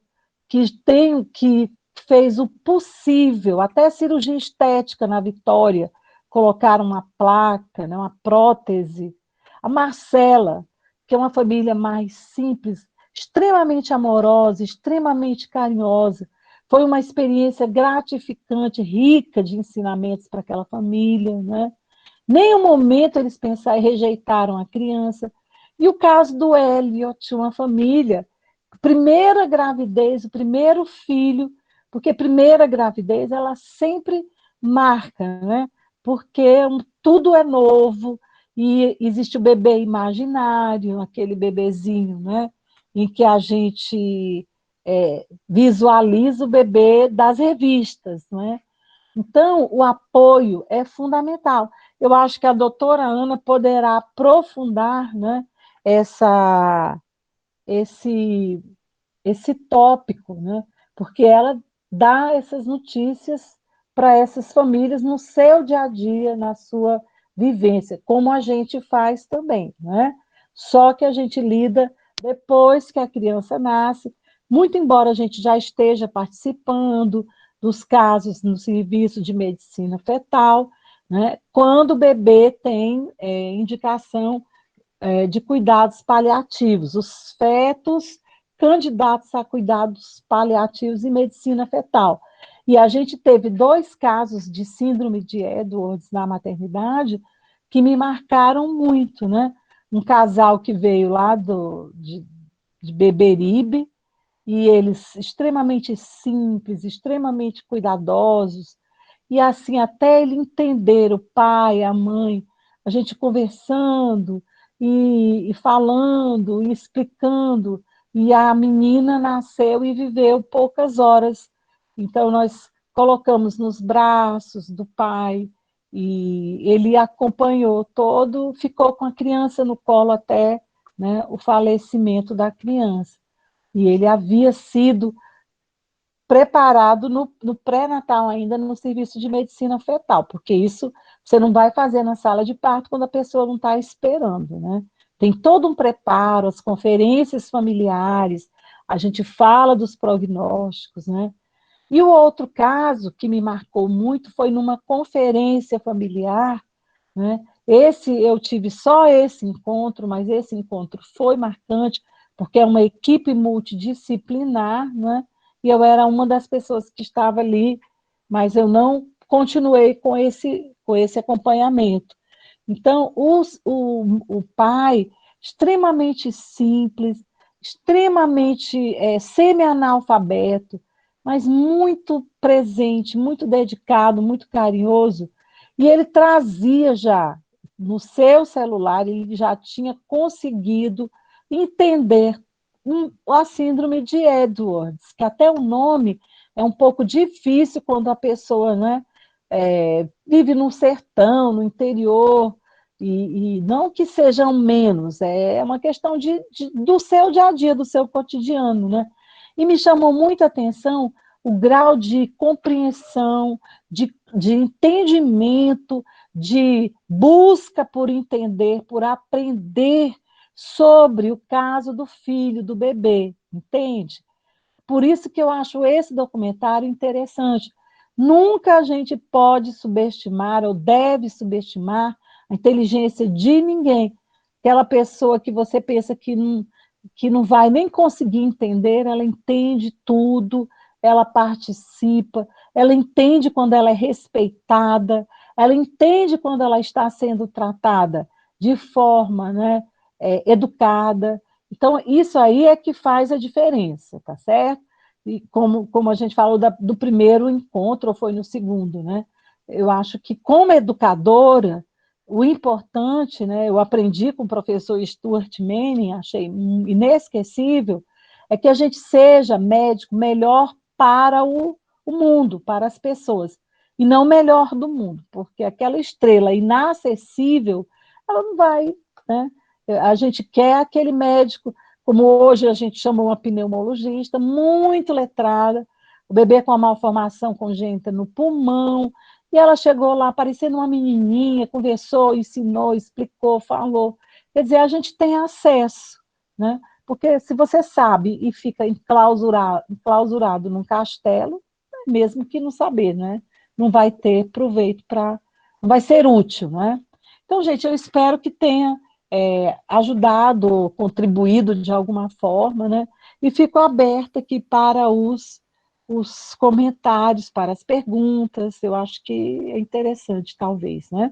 que fez o possível, até cirurgia estética na Vitória, colocaram uma placa, né, uma prótese. A Marcela, que é uma família mais simples, extremamente amorosa, extremamente carinhosa, foi uma experiência gratificante, rica de ensinamentos para aquela família, né? Nenhum momento eles pensaram e rejeitaram a criança. E o caso do Elliot, uma família, primeira gravidez, o primeiro filho, porque primeira gravidez ela sempre marca, né? Porque tudo é novo e existe o bebê imaginário, aquele bebezinho, né? Em que a gente visualiza o bebê das revistas, né? Então, o apoio é fundamental. Eu acho que a doutora Ana poderá aprofundar, né, essa, esse, esse tópico, né, porque ela dá essas notícias para essas famílias no seu dia a dia, na sua vivência, como a gente faz também, né? Só que a gente lida depois que a criança nasce, muito embora a gente já esteja participando dos casos no serviço de medicina fetal, né? Quando o bebê tem indicação de cuidados paliativos, os fetos candidatos a cuidados paliativos em medicina fetal. E a gente teve 2 casos de síndrome de Edwards na maternidade que me marcaram muito, né? Um casal que veio lá de Beberibe, e eles extremamente simples, extremamente cuidadosos, e assim, até ele entender o pai, a mãe, a gente conversando e falando, e explicando, e a menina nasceu e viveu poucas horas. Então, nós colocamos nos braços do pai, e ele acompanhou todo, ficou com a criança no colo até, né, o falecimento da criança. E ele havia sido preparado no pré-natal ainda no serviço de medicina fetal, porque isso você não vai fazer na sala de parto quando a pessoa não está esperando, né? Tem todo um preparo, as conferências familiares, a gente fala dos prognósticos, né? E o outro caso que me marcou muito foi numa conferência familiar, né? Eu tive só esse encontro, mas esse encontro foi marcante, porque é uma equipe multidisciplinar, né? E eu era uma das pessoas que estava ali, mas eu não continuei com esse acompanhamento. Então, o pai, extremamente simples, extremamente semi-analfabeto, mas muito presente, muito dedicado, muito carinhoso, e ele trazia já no seu celular, ele já tinha conseguido entender a síndrome de Edwards, que até o nome é um pouco difícil quando a pessoa, né, vive no sertão, no interior, e não que sejam menos, é uma questão do seu dia a dia, do seu cotidiano, né? E me chamou muita atenção o grau de compreensão, de entendimento, de busca por entender, por aprender sobre o caso do filho, do bebê, entende? Por isso que eu acho esse documentário interessante. Nunca a gente pode subestimar ou deve subestimar a inteligência de ninguém. Aquela pessoa que você pensa que não vai nem conseguir entender, ela entende tudo, ela participa, ela entende quando ela é respeitada, ela entende quando ela está sendo tratada de forma, né, educada. Então, isso aí é que faz a diferença, tá certo? E como a gente falou do primeiro encontro, ou foi no segundo, né? Eu acho que, como educadora, o importante, né, eu aprendi com o professor Stuart Manning, achei inesquecível, é que a gente seja médico melhor para o mundo, para as pessoas, e não melhor do mundo, porque aquela estrela inacessível, ela não vai, né? A gente quer aquele médico, como hoje a gente chama uma pneumologista, muito letrada, o bebê com uma malformação congênita no pulmão, e ela chegou lá parecendo uma menininha, conversou, ensinou, explicou, falou. Quer dizer, a gente tem acesso, né? Porque se você sabe e fica enclausurado num castelo, mesmo que não saber, né? Não vai ter proveito para... Não vai ser útil, né? Então, gente, eu espero que tenha ajudado, contribuído de alguma forma, né? E fico aberta aqui para os comentários, para as perguntas. Eu acho que é interessante, talvez, né?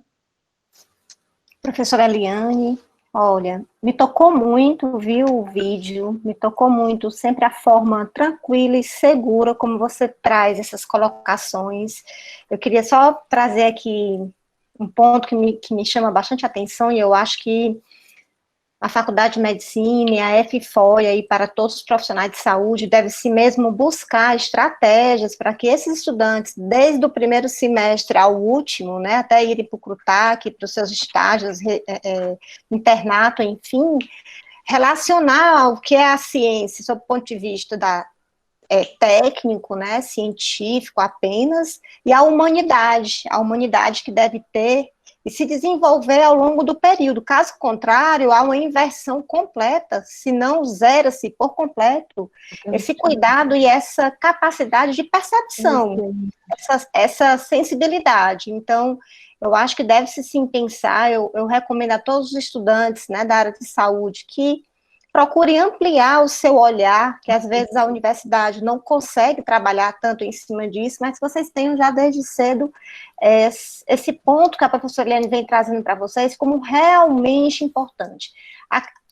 Professora Eliane, olha, me tocou muito, viu, o vídeo, me tocou muito, sempre a forma tranquila e segura como você traz essas colocações. Eu queria só trazer aqui um ponto que me chama bastante atenção, e eu acho que a Faculdade de Medicina e a FFOI aí para todos os profissionais de saúde deve se mesmo buscar estratégias para que esses estudantes, desde o primeiro semestre ao último, né, até irem para o CRUTAC, para os seus estágios, internato, enfim, relacionar o que é a ciência, sob o ponto de vista técnico, né, científico apenas, e a humanidade que deve ter e se desenvolver ao longo do período. Caso contrário, há uma inversão completa, se não zera-se por completo esse cuidado e essa capacidade de percepção, essa sensibilidade. Então, eu acho que deve-se sim pensar, eu recomendo a todos os estudantes, né, da área de saúde que procurem ampliar o seu olhar, que às vezes a universidade não consegue trabalhar tanto em cima disso, mas que vocês tenham já desde cedo esse ponto que a professora Eliane vem trazendo para vocês como realmente importante.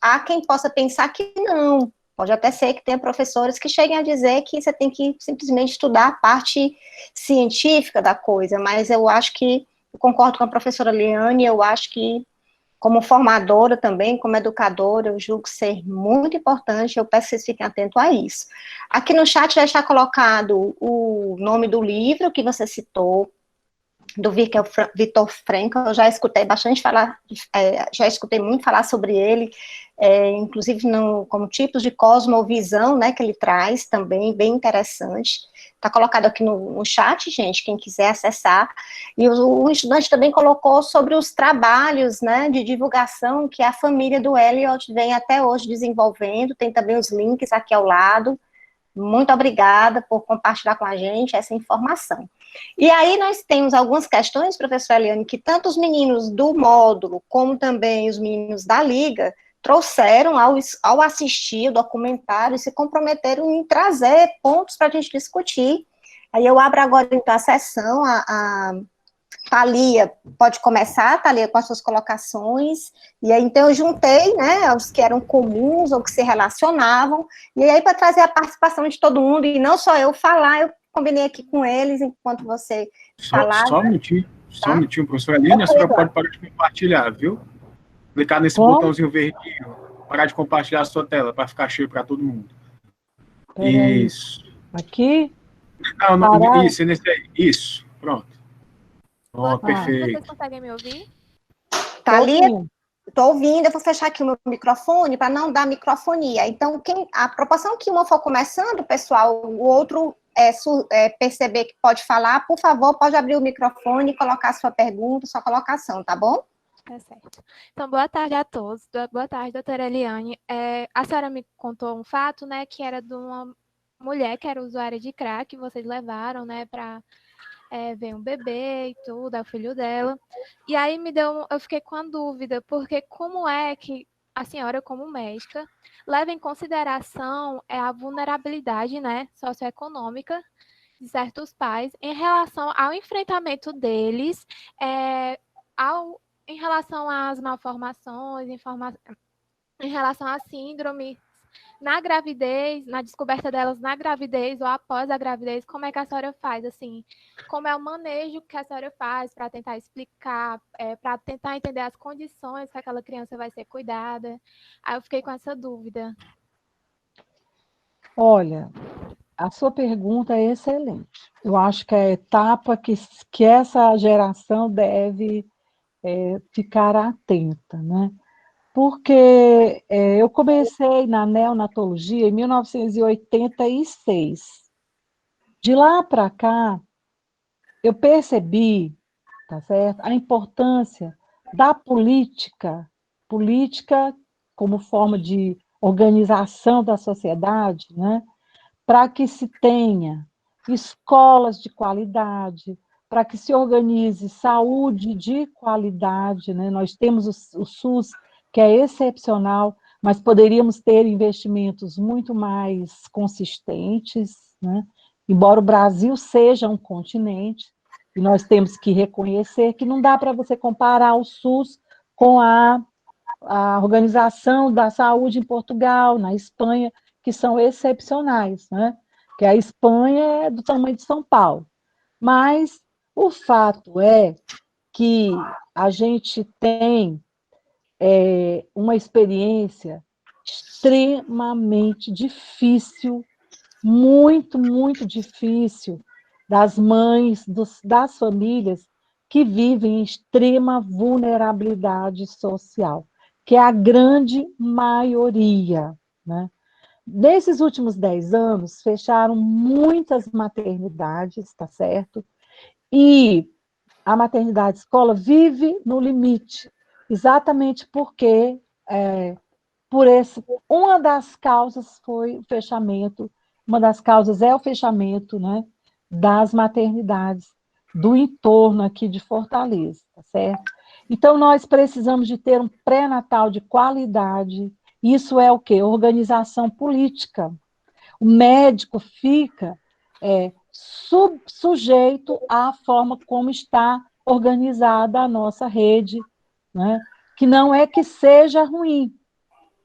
Há quem possa pensar que não, pode até ser que tenha professores que cheguem a dizer que você tem que simplesmente estudar a parte científica da coisa, mas eu acho que, eu concordo com a professora Eliane, eu acho que como formadora também, como educadora, eu julgo ser muito importante, eu peço que vocês fiquem atentos a isso. Aqui no chat já está colocado o nome do livro que você citou, do Viktor Frankl, eu já escutei bastante falar, já escutei muito falar sobre ele, inclusive como tipos de cosmovisão, né, que ele traz também, bem interessante. Está colocado aqui no chat, gente, quem quiser acessar. E o estudante também colocou sobre os trabalhos, né, de divulgação que a família do Elliot vem até hoje desenvolvendo, tem também os links aqui ao lado, Muito obrigada por compartilhar com a gente essa informação. E aí nós temos algumas questões, professora Eliane, que tanto os meninos do módulo, como também os meninos da Liga, trouxeram ao assistir o documentário e se comprometeram em trazer pontos para a gente discutir. Aí eu abro agora, então, a sessão, a Thalia pode começar, Thalia, com as suas colocações, e aí, então, eu juntei, né, os que eram comuns, ou que se relacionavam, e aí, para trazer a participação de todo mundo, e não só eu falar, eu combinei aqui com eles, enquanto você falava. Só um minutinho, professora Aline, a senhora pode parar de compartilhar, viu? Clicar nesse botãozinho verdinho, parar de compartilhar a sua tela, para ficar cheio para todo mundo. Isso. Aqui? Não, isso, nesse aí. Isso, pronto. Perfeito. Vocês conseguem me ouvir? Thalia, estou ouvindo, eu vou fechar aqui o meu microfone para não dar microfonia. Então, a proporção que uma for começando, pessoal, o outro perceber que pode falar, por favor, pode abrir o microfone e colocar sua pergunta, sua colocação, tá bom? Tá certo. Então, boa tarde a todos. Boa tarde, doutora Eliane. A senhora me contou um fato, né, que era de uma mulher que era usuária de crack, que vocês levaram, né, para ver um bebê e tudo, é o filho dela. E aí eu fiquei com a dúvida, porque como é que a senhora, como médica, leva em consideração a vulnerabilidade, né, socioeconômica de certos pais em relação ao enfrentamento deles, em relação às malformações, em relação à síndrome na gravidez, na descoberta delas na gravidez ou após a gravidez, como é que a senhora faz, assim, como é o manejo que a senhora faz para tentar explicar, para tentar entender as condições que aquela criança vai ser cuidada. Aí eu fiquei com essa dúvida. Olha, a sua pergunta é excelente. Eu acho que é a etapa que essa geração deve ficar atenta, né? Porque eu comecei na neonatologia em 1986. De lá para cá, eu percebi, tá certo, a importância da política como forma de organização da sociedade, né, para que se tenha escolas de qualidade, para que se organize saúde de qualidade, né? Nós temos o SUS, que é excepcional, mas poderíamos ter investimentos muito mais consistentes, né? Embora o Brasil seja um continente, e nós temos que reconhecer que não dá para você comparar o SUS com a organização da saúde em Portugal, na Espanha, que são excepcionais, né? Que a Espanha é do tamanho de São Paulo. Mas o fato é que a gente tem uma experiência extremamente difícil, muito, muito difícil, das mães, das famílias que vivem em extrema vulnerabilidade social, que é a grande maioria, né? Nesses últimos 10 anos, fecharam muitas maternidades, tá certo? E a maternidade escola vive no limite, exatamente porque uma das causas foi o fechamento, uma das causas é o fechamento, né, das maternidades do entorno aqui de Fortaleza, tá certo? Então, nós precisamos de ter um pré-natal de qualidade. Isso é o quê? Organização política. O médico fica sujeito à forma como está organizada a nossa rede, né? Que não é que seja ruim,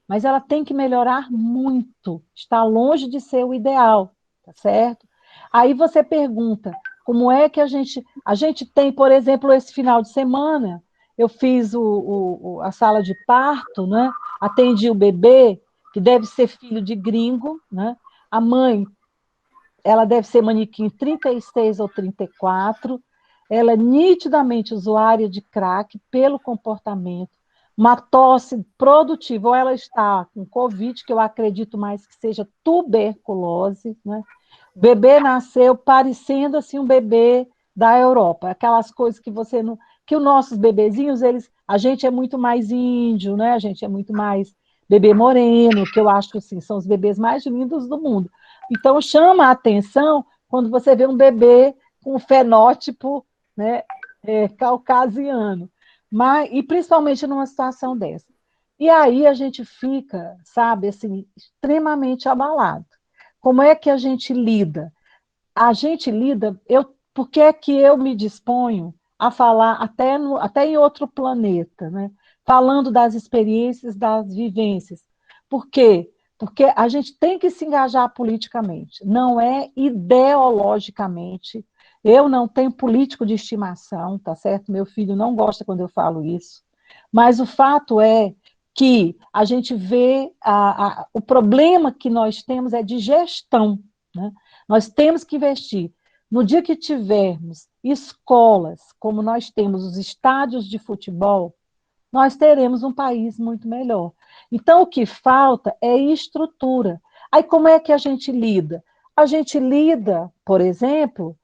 mas ela tem que melhorar muito, está longe de ser o ideal, tá certo? Aí você pergunta, como é que a gente tem, por exemplo, esse final de semana, eu fiz a sala de parto, né? Atendi o bebê, que deve ser filho de gringo, né? A mãe, ela deve ser manequim 36 ou 34, ela é nitidamente usuária de crack pelo comportamento, uma tosse produtiva, ou ela está com Covid, que eu acredito mais que seja tuberculose, né? O bebê nasceu parecendo assim um bebê da Europa, aquelas coisas que você não... que os nossos bebezinhos, a gente é muito mais índio, né? A gente é muito mais bebê moreno, que eu acho assim, são os bebês mais lindos do mundo. Então, chama a atenção quando você vê um bebê com fenótipo, né, caucasiano, e principalmente numa situação dessa. E aí a gente fica, sabe, assim, extremamente abalado. Como é que a gente lida? A gente lida, por que é que eu me disponho a falar até em outro planeta, né? Falando das experiências, das vivências. Por quê? Porque a gente tem que se engajar politicamente, não é ideologicamente. Eu não tenho político de estimação, tá certo? Meu filho não gosta quando eu falo isso. Mas o fato é que a gente vê o problema que nós temos é de gestão, né? Nós temos que investir. No dia que tivermos escolas, como nós temos os estádios de futebol, nós teremos um país muito melhor. Então, o que falta é estrutura. Aí, como é que a gente lida? A gente lida, por exemplo,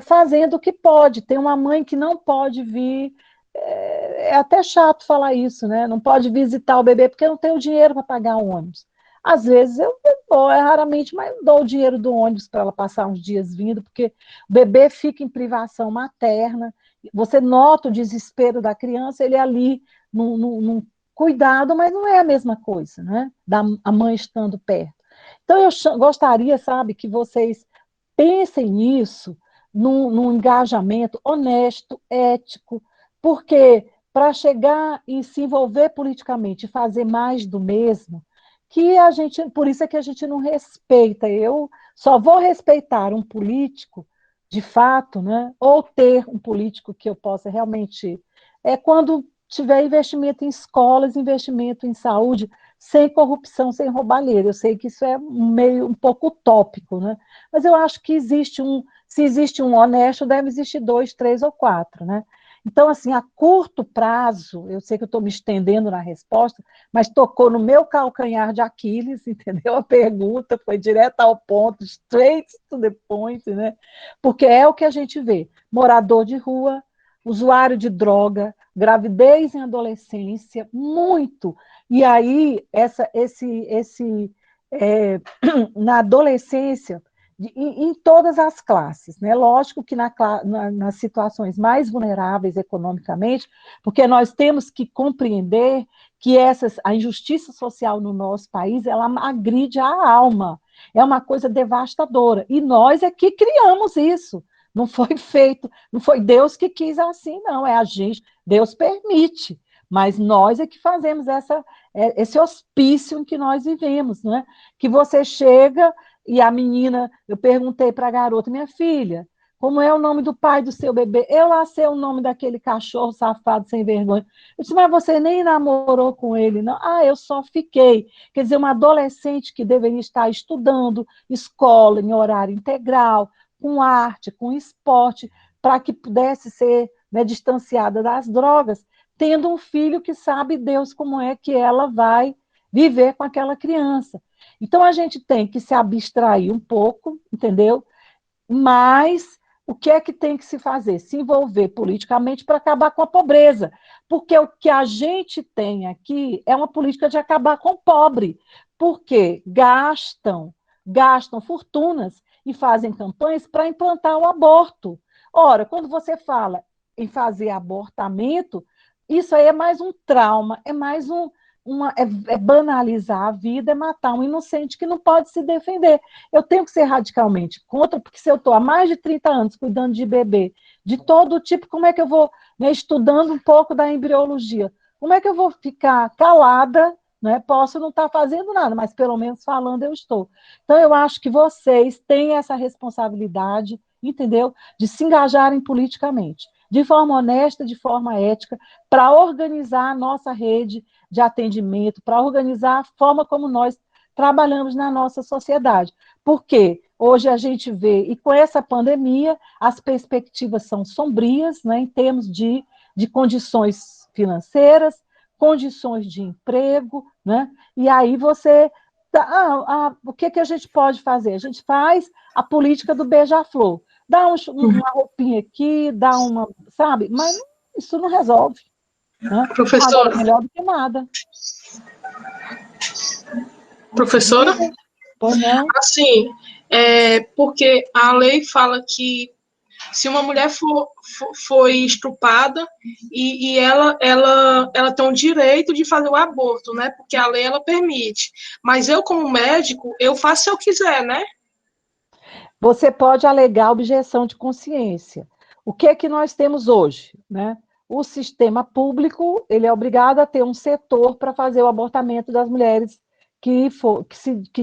fazendo o que pode. Tem uma mãe que não pode vir, é até chato falar isso, né? Não pode visitar o bebê porque não tem o dinheiro para pagar o ônibus. Às vezes eu dou, raramente, mas dou o dinheiro do ônibus para ela passar uns dias vindo, porque o bebê fica em privação materna, você nota o desespero da criança, ele é ali num cuidado, mas não é a mesma coisa, né? A mãe estando perto. Então, eu gostaria, sabe, que vocês pensem nisso, num engajamento honesto, ético, porque para chegar e se envolver politicamente e fazer mais do mesmo, por isso é que a gente não respeita. Eu só vou respeitar um político, de fato, né? Ou ter um político que eu possa realmente, quando tiver investimento em escolas, investimento em saúde, sem corrupção, sem roubalheira. Eu sei que isso é meio um pouco utópico, né? Mas eu acho que se existe um honesto, deve existir 2, 3 ou 4, né? Então, assim, a curto prazo, eu sei que eu estou me estendendo na resposta, mas tocou no meu calcanhar de Aquiles, entendeu? A pergunta foi direto ao ponto, straight to the point, né? Porque é o que a gente vê: morador de rua, usuário de droga, gravidez em adolescência, muito. E aí, na adolescência, em todas as classes, né? Lógico que nas situações mais vulneráveis economicamente, porque nós temos que compreender que a injustiça social no nosso país, ela agride a alma, é uma coisa devastadora, e nós é que criamos isso, não foi feito, não foi Deus que quis assim, não, é a gente, Deus permite, mas nós é que fazemos esse hospício em que nós vivemos, né? Que você chega e a menina, eu perguntei para a garota, minha filha, como é o nome do pai do seu bebê? Eu lá sei o nome daquele cachorro safado sem vergonha. Eu disse, mas você nem namorou com ele, não? Ah, eu só fiquei. Quer dizer, uma adolescente que deveria estar estudando, escola em horário integral, com arte, com esporte, para que pudesse ser, né, distanciada das drogas, tendo um filho que sabe Deus como é que ela vai viver com aquela criança. Então, a gente tem que se abstrair um pouco, entendeu? Mas o que é que tem que se fazer? Se envolver politicamente para acabar com a pobreza. Porque o que a gente tem aqui é uma política de acabar com o pobre. Porque gastam fortunas e fazem campanhas para implantar o aborto. Ora, quando você fala em fazer abortamento, isso aí é mais um trauma, é mais é banalizar a vida, é matar um inocente que não pode se defender. Eu tenho que ser radicalmente contra, porque se eu estou há mais de 30 anos cuidando de bebê, de todo tipo, como é que eu vou, né, estudando um pouco da embriologia, como é que eu vou ficar calada, né? Posso não estar fazendo nada, mas pelo menos falando eu estou. Então, eu acho que vocês têm essa responsabilidade, entendeu? De se engajarem politicamente, de forma honesta, de forma ética, para organizar a nossa rede de atendimento, para organizar a forma como nós trabalhamos na nossa sociedade. Porque hoje a gente vê, e com essa pandemia, as perspectivas são sombrias, né, em termos de condições financeiras, condições de emprego, né? E aí o que a gente pode fazer? A gente faz a política do beija-flor. Dá uma roupinha aqui, dá uma, sabe? Mas isso não resolve. Né? Professora. Agora, melhor do que nada. Professora? Pois não? Assim, porque a lei fala que se uma mulher foi estuprada e ela tem o direito de fazer o aborto, né? Porque a lei ela permite. Mas eu, como médico, eu faço se eu quiser, né? Você pode alegar objeção de consciência. O que é que nós temos hoje, né? O sistema público, ele é obrigado a ter um setor para fazer o abortamento das mulheres que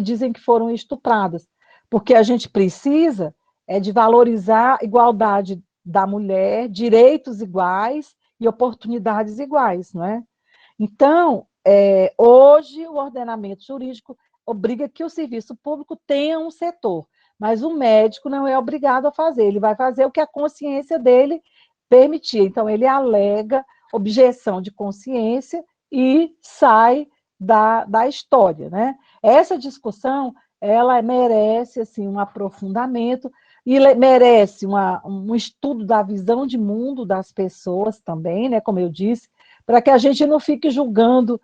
dizem que foram estupradas. Porque a gente precisa de valorizar a igualdade da mulher, direitos iguais e oportunidades iguais, não é? Então, hoje o ordenamento jurídico obriga que o serviço público tenha um setor, mas o médico não é obrigado a fazer, ele vai fazer o que a consciência dele permitir. Então, ele alega objeção de consciência e sai da história, né? Essa discussão, ela merece, assim, um aprofundamento e merece um estudo da visão de mundo das pessoas também, né? Como eu disse, para que a gente não fique julgando,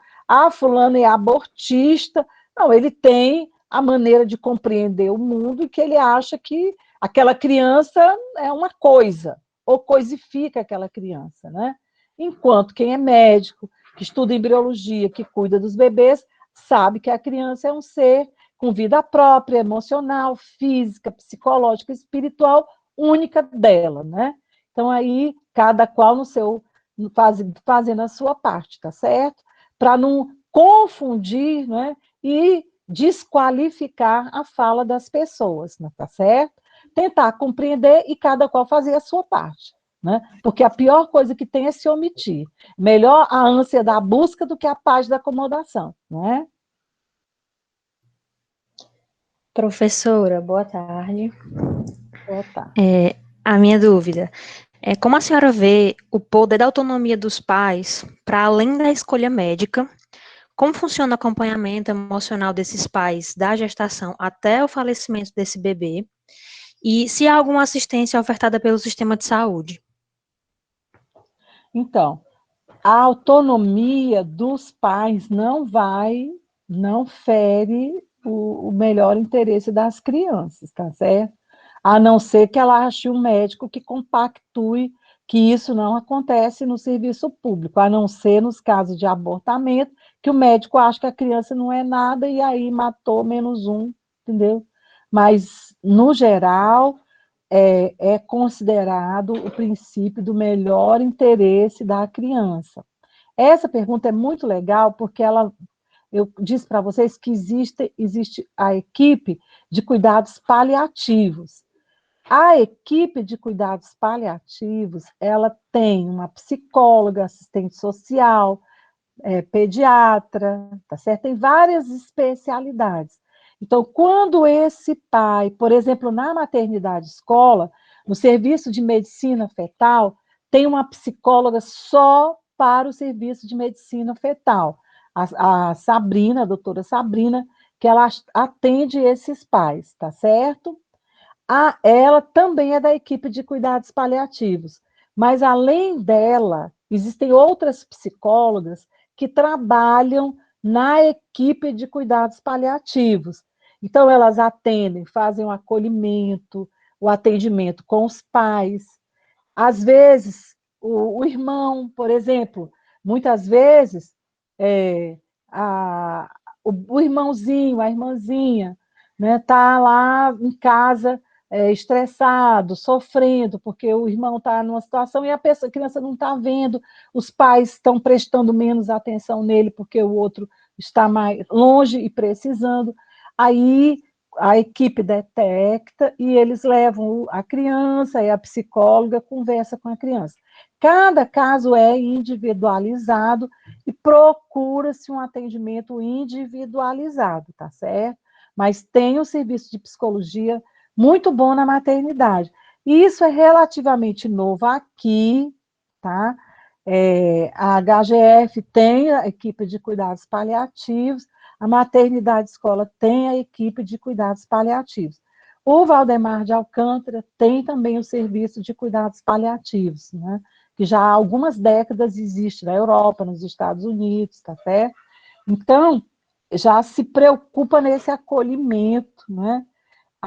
fulano é abortista. Não, ele tem a maneira de compreender o mundo e que ele acha que aquela criança é uma coisa, ou coisifica aquela criança, né? Enquanto quem é médico, que estuda embriologia, que cuida dos bebês, sabe que a criança é um ser com vida própria, emocional, física, psicológica, espiritual, única dela, né? Então, aí, cada qual no seu fazendo a sua parte, tá certo? Para não confundir, né, e desqualificar a fala das pessoas, né, tá certo? Tentar compreender e cada qual fazer a sua parte, né? Porque a pior coisa que tem é se omitir. Melhor a ânsia da busca do que a paz da acomodação, não é? Professora, boa tarde. Boa tarde. A minha dúvida é como a senhora vê o poder da autonomia dos pais para além da escolha médica, como funciona o acompanhamento emocional desses pais da gestação até o falecimento desse bebê, e se há alguma assistência ofertada pelo sistema de saúde? Então, a autonomia dos pais não fere o melhor interesse das crianças, tá certo? A não ser que ela ache um médico que compactue que isso não acontece no serviço público, a não ser nos casos de abortamento, que o médico acha que a criança não é nada e aí matou menos um, entendeu? Mas, no geral, é considerado o princípio do melhor interesse da criança. Essa pergunta é muito legal porque eu disse para vocês que existe a equipe de cuidados paliativos. A equipe de cuidados paliativos, ela tem uma psicóloga, assistente social, pediatra, tá certo? Tem várias especialidades. Então, quando esse pai, por exemplo, na maternidade escola, no serviço de medicina fetal, tem uma psicóloga só para o serviço de medicina fetal, a Sabrina, a doutora Sabrina, que ela atende esses pais, tá certo? Ela também é da equipe de cuidados paliativos, mas além dela, existem outras psicólogas que trabalham na equipe de cuidados paliativos. Então, elas atendem, fazem o acolhimento, o atendimento com os pais. Às vezes, o irmão, por exemplo, muitas vezes, é, a, o irmãozinho, a irmãzinha, né, tá lá em casa estressado, sofrendo, porque o irmão está numa situação e a criança não está vendo, os pais estão prestando menos atenção nele porque o outro está mais longe e precisando. Aí a equipe detecta e eles levam a criança e a psicóloga conversa com a criança. Cada caso é individualizado e procura-se um atendimento individualizado, tá certo? Mas tem um serviço de psicologia muito bom na maternidade. E isso é relativamente novo aqui, tá? A HGF tem a equipe de cuidados paliativos, a maternidade escola tem a equipe de cuidados paliativos. O Valdemar de Alcântara tem também o serviço de cuidados paliativos, né? Que já há algumas décadas existe na Europa, nos Estados Unidos, tá certo? Então, já se preocupa nesse acolhimento, né?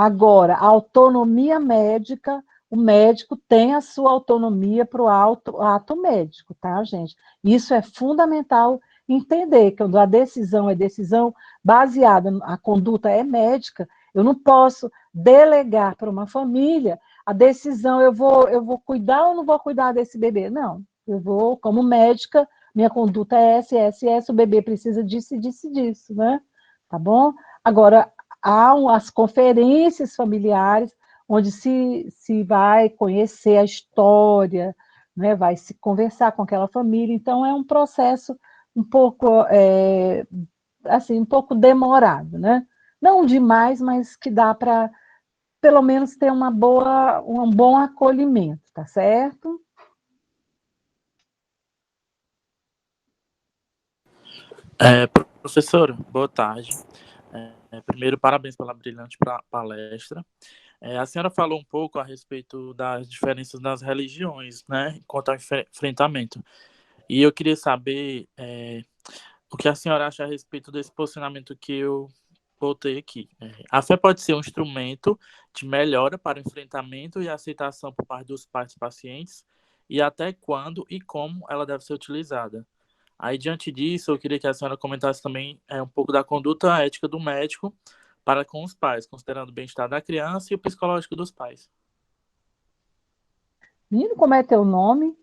Agora, a autonomia médica, o médico tem a sua autonomia para o ato médico, tá, gente? Isso é fundamental entender, que quando a decisão é decisão baseada, a conduta é médica, eu não posso delegar para uma família a decisão, eu vou cuidar ou não vou cuidar desse bebê? Não, eu vou, como médica, minha conduta é essa, o bebê precisa disso, disso, né? Tá bom? Agora, há as conferências familiares, onde se vai conhecer a história, né, vai se conversar com aquela família, então é um processo um pouco, assim, um pouco demorado, né? Não demais, mas que dá para, pelo menos, ter um bom acolhimento, tá certo? Professora, boa tarde. Primeiro, parabéns pela brilhante palestra. A senhora falou um pouco a respeito das diferenças das religiões, né, quanto ao enfrentamento. E eu queria saber o que a senhora acha a respeito desse posicionamento que eu botei aqui. A fé pode ser um instrumento de melhora para o enfrentamento e aceitação por parte dos pais e pacientes, e até quando e como ela deve ser utilizada. Aí, diante disso, eu queria que a senhora comentasse também um pouco da conduta ética do médico para com os pais, considerando o bem-estar da criança e o psicológico dos pais. Menino, como é teu nome?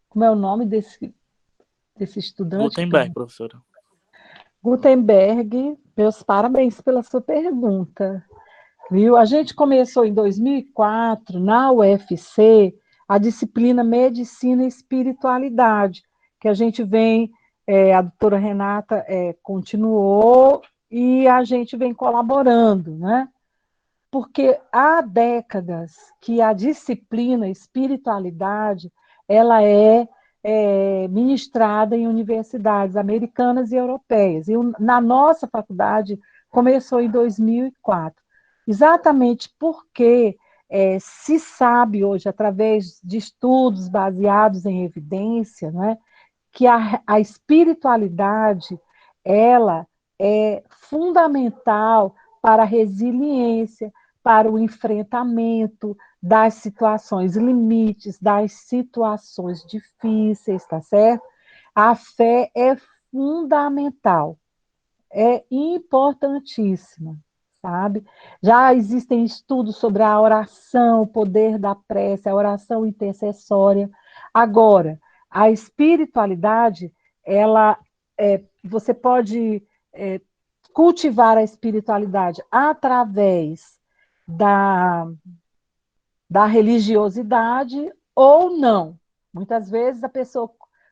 Como é o nome desse estudante? Gutenberg, professora. Gutenberg, meus parabéns pela sua pergunta. Viu? A gente começou em 2004, na UFC, a disciplina Medicina e Espiritualidade, que a gente vem, a doutora Renata continuou, e a gente vem colaborando, né? Porque há décadas que a disciplina espiritualidade, ela é ministrada em universidades americanas e europeias. E na nossa faculdade começou em 2004. Exatamente porque se sabe hoje, através de estudos baseados em evidência, né, que a espiritualidade, ela é fundamental para a resiliência, para o enfrentamento das situações limites, das situações difíceis, tá certo? A fé é fundamental, é importantíssima, sabe? Já existem estudos sobre a oração, o poder da prece, a oração intercessória. Agora, a espiritualidade, ela, você pode cultivar a espiritualidade através da religiosidade ou não. Muitas vezes a pessoa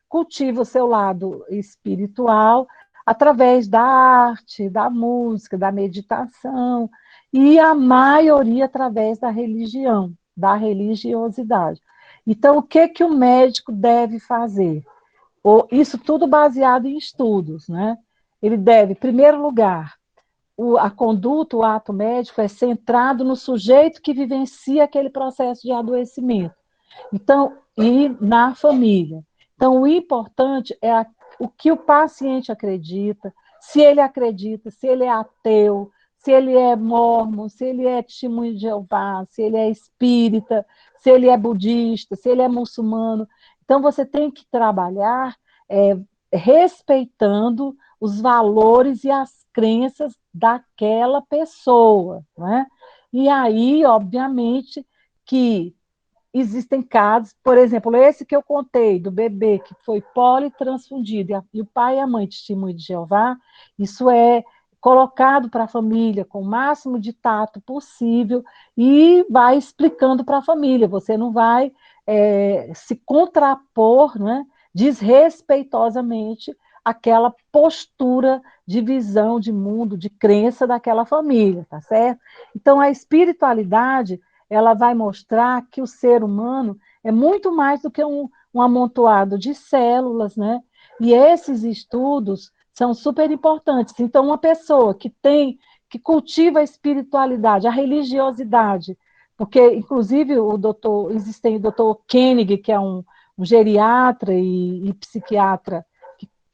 cultiva o seu lado espiritual através da arte, da música, da meditação, e a maioria através da religião, da religiosidade. Então, o que o médico deve fazer? Isso tudo baseado em estudos, né? Ele deve, em primeiro lugar, a conduta, o ato médico é centrado no sujeito que vivencia aquele processo de adoecimento. Então, e na família. Então, o importante é o que o paciente acredita, se ele é ateu, se ele é mórmon, se ele é testemunho de Jeová, se ele é espírita, se ele é budista, se ele é muçulmano. Então, você tem que trabalhar respeitando os valores e as crenças daquela pessoa, né? E aí, obviamente, que existem casos, por exemplo, esse que eu contei, do bebê que foi politransfundido, e o pai e a mãe testemunho de Jeová, isso é colocado para a família com o máximo de tato possível e vai explicando para a família, você não vai se contrapor, né, desrespeitosamente aquela postura de visão de mundo, de crença daquela família, tá certo? Então, a espiritualidade, ela vai mostrar que o ser humano é muito mais do que um amontoado de células, né? E esses estudos são super importantes. Então, uma pessoa que cultiva a espiritualidade, a religiosidade, porque, inclusive, existe o doutor Koenig, que é um geriatra e psiquiatra,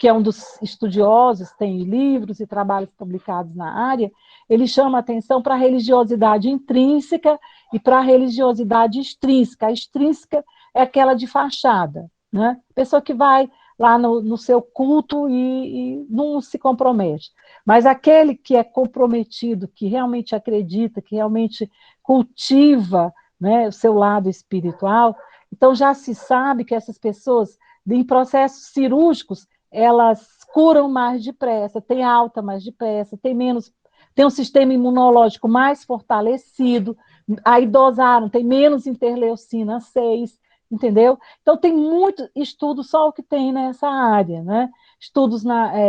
que é um dos estudiosos, tem livros e trabalhos publicados na área, ele chama atenção para a religiosidade intrínseca e para a religiosidade extrínseca. A extrínseca é aquela de fachada, né? Pessoa que vai lá no seu culto e não se compromete. Mas aquele que é comprometido, que realmente acredita, que realmente cultiva, né, o seu lado espiritual, então já se sabe que essas pessoas, em processos cirúrgicos, elas curam mais depressa, têm alta mais depressa, tem um sistema imunológico mais fortalecido, aí dosaram, tem menos interleucina 6, entendeu? Então tem muito estudo, só o que tem nessa área, né? Estudos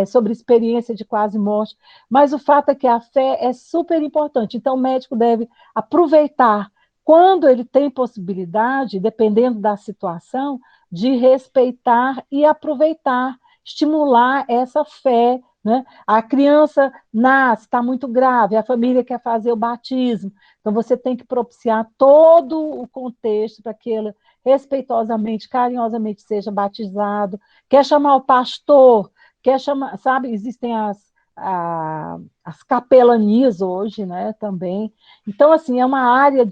sobre experiência de quase morte, mas o fato é que a fé é super importante, então o médico deve aproveitar quando ele tem possibilidade, dependendo da situação, de respeitar e aproveitar, estimular essa fé, né? A criança nasce, está muito grave, a família quer fazer o batismo, então você tem que propiciar todo o contexto para que ela respeitosamente, carinhosamente seja batizado, quer chamar o pastor, quer chamar, sabe, existem as capelanias hoje, né, também. Então, assim, é uma área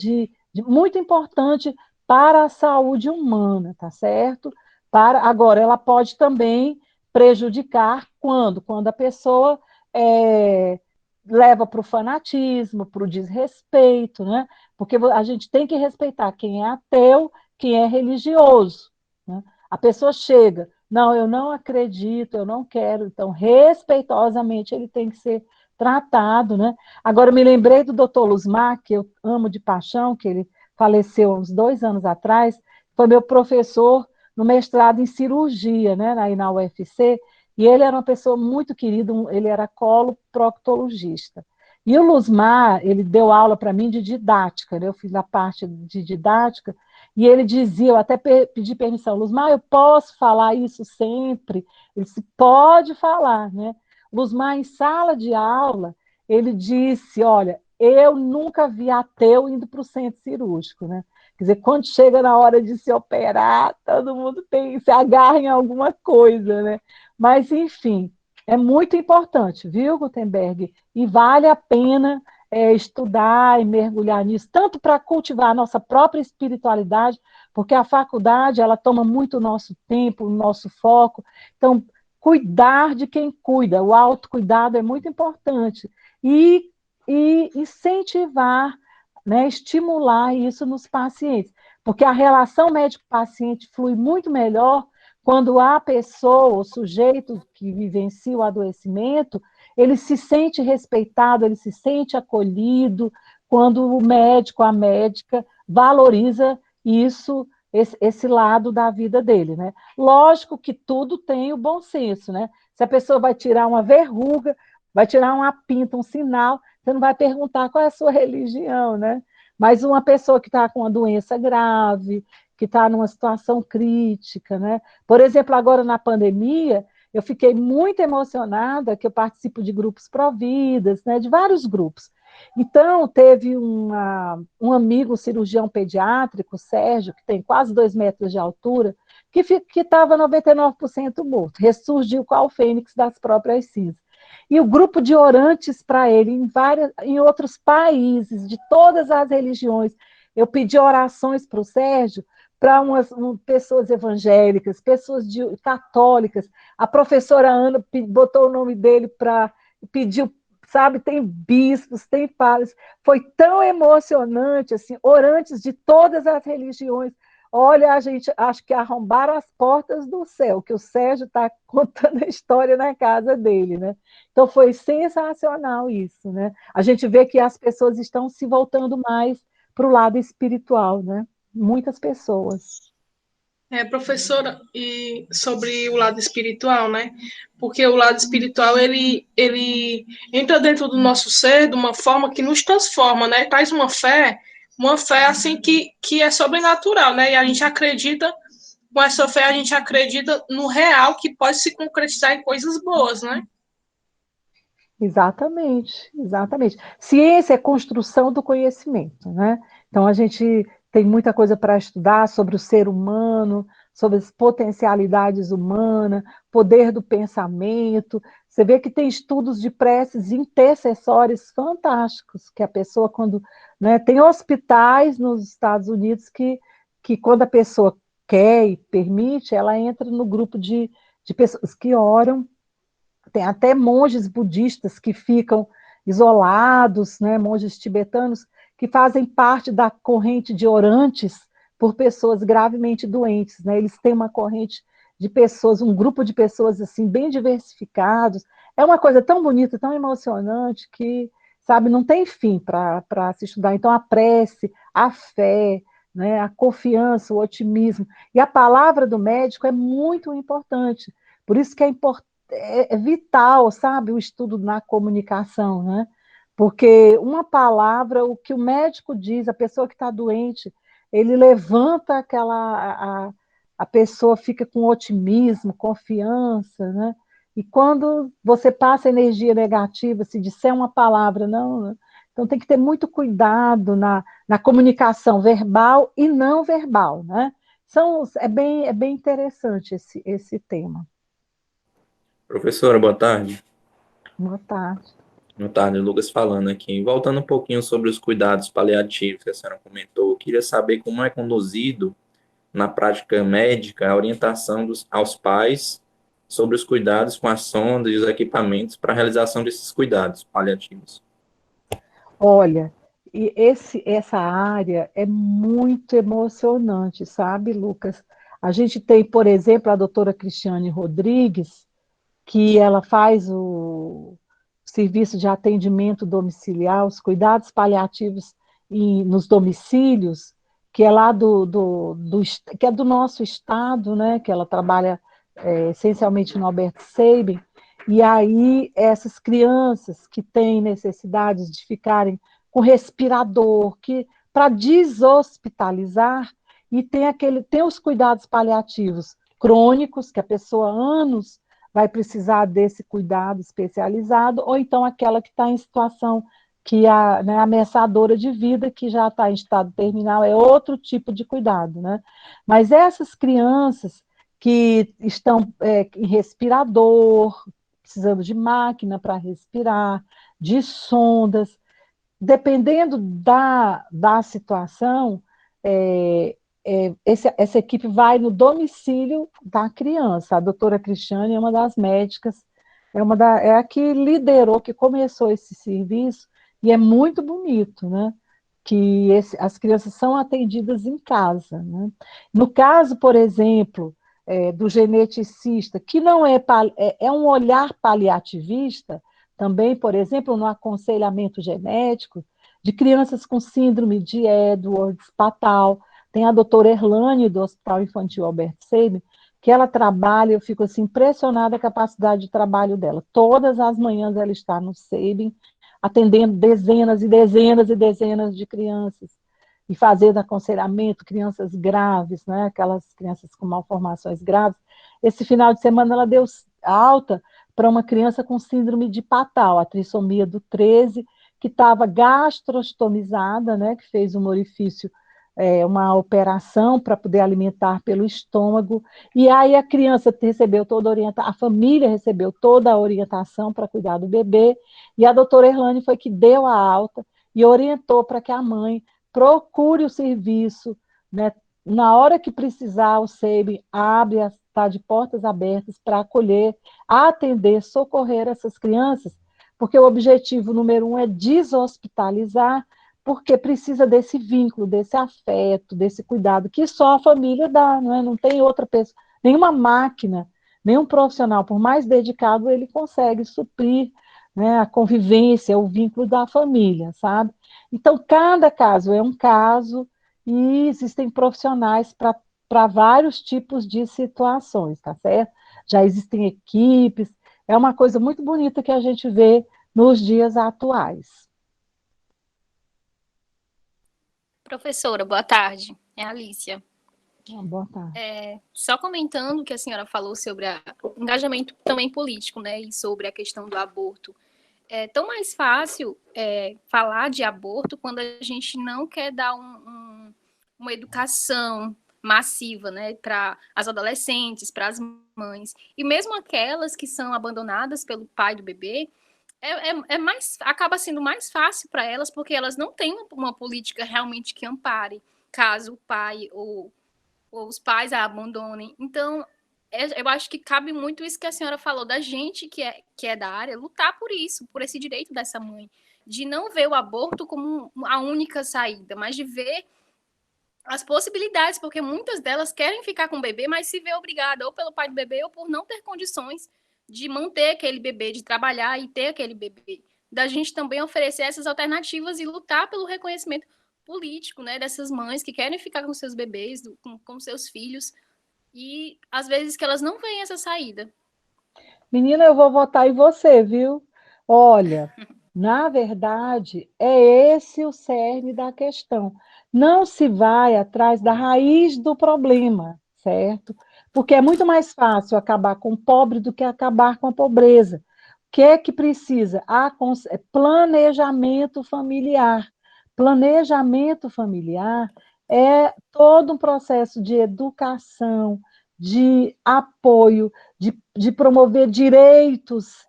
muito importante para a saúde humana, tá certo? Agora, ela pode também prejudicar quando a pessoa leva para o fanatismo, para o desrespeito, né? Porque a gente tem que respeitar quem é ateu, quem é religioso, né? A pessoa chega, não, eu não acredito, eu não quero, então, respeitosamente, ele tem que ser tratado, né? Agora, eu me lembrei do doutor Luzmar, que eu amo de paixão, que ele faleceu há uns 2 anos atrás, foi meu professor no mestrado em cirurgia, né, aí na UFC, e ele era uma pessoa muito querida, ele era coloproctologista. E o Luzmar, ele deu aula para mim de didática, né? Eu fiz a parte de didática, e ele dizia, eu até pedi permissão, Luzmar, eu posso falar isso sempre? Ele disse, pode falar, né? Luzmar, em sala de aula, ele disse, olha, eu nunca vi ateu indo para o centro cirúrgico, né? Quer dizer, quando chega na hora de se operar, todo mundo se agarra em alguma coisa, né? Mas, enfim, é muito importante, viu, Gutenberg? E vale a pena estudar e mergulhar nisso, tanto para cultivar a nossa própria espiritualidade, porque a faculdade, ela toma muito o nosso tempo, o nosso foco. Então, cuidar de quem cuida, o autocuidado é muito importante. E incentivar, né, estimular isso nos pacientes, porque a relação médico-paciente flui muito melhor quando a pessoa, o sujeito que vivencia o adoecimento, ele se sente respeitado, ele se sente acolhido, quando o médico, a médica, valoriza isso, esse lado da vida dele, né? Lógico que tudo tem o bom senso, né? Se a pessoa vai tirar uma verruga, vai tirar uma pinta, um sinal, você não vai perguntar qual é a sua religião, né? Mas uma pessoa que está com uma doença grave, que está numa situação crítica, né? Por exemplo, agora na pandemia, eu fiquei muito emocionada, que eu participo de grupos pró-vidas, né? De vários grupos. Então, teve um amigo cirurgião pediátrico, Sérgio, que tem quase 2 metros de altura, que estava 99% morto, ressurgiu qual o fênix das próprias cinzas. E o grupo de orantes para ele, em outros países, de todas as religiões, eu pedi orações para o Sérgio, para pessoas evangélicas, pessoas católicas. A professora Ana botou o nome dele pediu, sabe, tem bispos, tem padres. Foi tão emocionante, assim, orantes de todas as religiões. Olha, a gente acho que arrombaram as portas do céu, que o Sérgio está contando a história na casa dele, né? Então foi sensacional isso, né? A gente vê que as pessoas estão se voltando mais para o lado espiritual, né? Muitas pessoas. Professora, e sobre o lado espiritual, né? Porque o lado espiritual, ele entra dentro do nosso ser de uma forma que nos transforma, né? Traz uma fé assim que é sobrenatural, né? E a gente acredita, com essa fé, a gente acredita no real, que pode se concretizar em coisas boas, né? Exatamente, exatamente. Ciência é construção do conhecimento, né? Então a gente tem muita coisa para estudar sobre o ser humano, sobre as potencialidades humanas, poder do pensamento. Você vê que tem estudos de preces intercessórios fantásticos, que a pessoa, quando, né, tem hospitais nos Estados Unidos que quando a pessoa quer e permite, ela entra no grupo de pessoas que oram. Tem até monges budistas que ficam isolados, né, monges tibetanos, que fazem parte da corrente de orantes por pessoas gravemente doentes, né? Eles têm uma corrente de pessoas, um grupo de pessoas assim bem diversificados. É uma coisa tão bonita, tão emocionante que, sabe, não tem fim para se estudar. Então a prece, a fé, né, a confiança, o otimismo e a palavra do médico é muito importante. Por isso que é vital, sabe, o estudo na comunicação, né? Porque uma palavra, o que o médico diz, a pessoa que está doente, ele levanta a pessoa fica com otimismo, confiança, né? E quando você passa energia negativa, se disser uma palavra, não, né? Então tem que ter muito cuidado na comunicação verbal e não verbal, né? É bem interessante esse tema. Professora, boa tarde. Boa tarde. Boa tarde, Lucas falando aqui. Voltando um pouquinho sobre os cuidados paliativos que a senhora comentou, eu queria saber como é conduzido na prática médica a orientação aos pais sobre os cuidados com as sondas e os equipamentos para a realização desses cuidados paliativos. Olha, e essa área é muito emocionante, sabe, Lucas? A gente tem, por exemplo, a doutora Cristiane Rodrigues, que ela faz o serviço de atendimento domiciliar, os cuidados paliativos nos domicílios, que é lá que é do nosso estado, né? Que ela trabalha essencialmente no Albert Sabin, e aí essas crianças que têm necessidades de ficarem com respirador, que para deshospitalizar, e tem os cuidados paliativos crônicos, que a pessoa há anos vai precisar desse cuidado especializado, ou então aquela que está em situação né, ameaçadora de vida, que já está em estado terminal, é outro tipo de cuidado, né? Mas essas crianças que estão em respirador, precisando de máquina para respirar, de sondas, dependendo da situação, essa equipe vai no domicílio da criança. A doutora Cristiane é uma das médicas, é a que liderou, que começou esse serviço, e é muito bonito, né? Que as crianças são atendidas em casa, né? No caso, por exemplo, do geneticista, que não é um olhar paliativista, também, por exemplo, no aconselhamento genético de crianças com síndrome de Edwards-Patal. Tem a doutora Erlane, do Hospital Infantil Albert Sabin, que ela trabalha, eu fico assim, impressionada com a capacidade de trabalho dela. Todas as manhãs ela está no Sabin, atendendo dezenas e dezenas e dezenas de crianças, e fazendo aconselhamento, crianças graves, né, aquelas crianças com malformações graves. Esse final de semana ela deu alta para uma criança com síndrome de Patal, a trissomia do 13, que estava gastrostomizada, né, que fez um orifício, uma operação para poder alimentar pelo estômago, e aí a criança recebeu toda a orientação, a família recebeu toda a orientação para cuidar do bebê, e a doutora Erlane foi que deu a alta e orientou para que a mãe procure o serviço, né, na hora que precisar, o SEIB está de portas abertas para acolher, atender, socorrer essas crianças, porque o objetivo número 1 é deshospitalizar, porque precisa desse vínculo, desse afeto, desse cuidado, que só a família dá, não é? Não tem outra pessoa, nenhuma máquina, nenhum profissional, por mais dedicado, ele consegue suprir, né, a convivência, o vínculo da família, sabe? Então, cada caso é um caso, e existem profissionais para vários tipos de situações, tá certo? Já existem equipes, é uma coisa muito bonita que a gente vê nos dias atuais. Professora, boa tarde. É a Alicia. Boa tarde. Só comentando o que a senhora falou sobre o engajamento também político, né, e sobre a questão do aborto. É tão mais fácil falar de aborto quando a gente não quer dar uma educação massiva, né, para as adolescentes, para as mães, e mesmo aquelas que são abandonadas pelo pai do bebê, acaba sendo mais fácil para elas, porque elas não têm uma política realmente que ampare, caso o pai ou os pais a abandonem. Então, eu acho que cabe muito isso que a senhora falou, da gente que é da área, lutar por isso, por esse direito dessa mãe, de não ver o aborto como a única saída, mas de ver as possibilidades, porque muitas delas querem ficar com o bebê, mas se vê obrigada ou pelo pai do bebê ou por não ter condições de manter aquele bebê, de trabalhar e ter aquele bebê. Da gente também oferecer essas alternativas e lutar pelo reconhecimento político, né, dessas mães que querem ficar com seus bebês, com seus filhos, e às vezes que elas não veem essa saída. Menina, eu vou votar em você, viu? Olha, na verdade, é esse o cerne da questão. Não se vai atrás da raiz do problema, certo? Porque é muito mais fácil acabar com o pobre do que acabar com a pobreza. O que é que precisa? Planejamento familiar. Planejamento familiar é todo um processo de educação, de apoio, de promover direitos,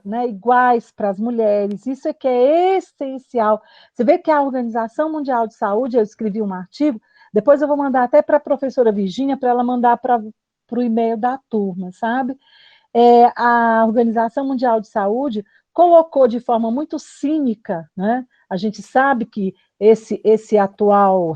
né, iguais para as mulheres. Isso é que é essencial. Você vê que a Organização Mundial de Saúde, eu escrevi um artigo, depois eu vou mandar até para a professora Virgínia, para ela mandar para o e-mail da turma, sabe? A Organização Mundial de Saúde colocou de forma muito cínica, né? A gente sabe que esse atual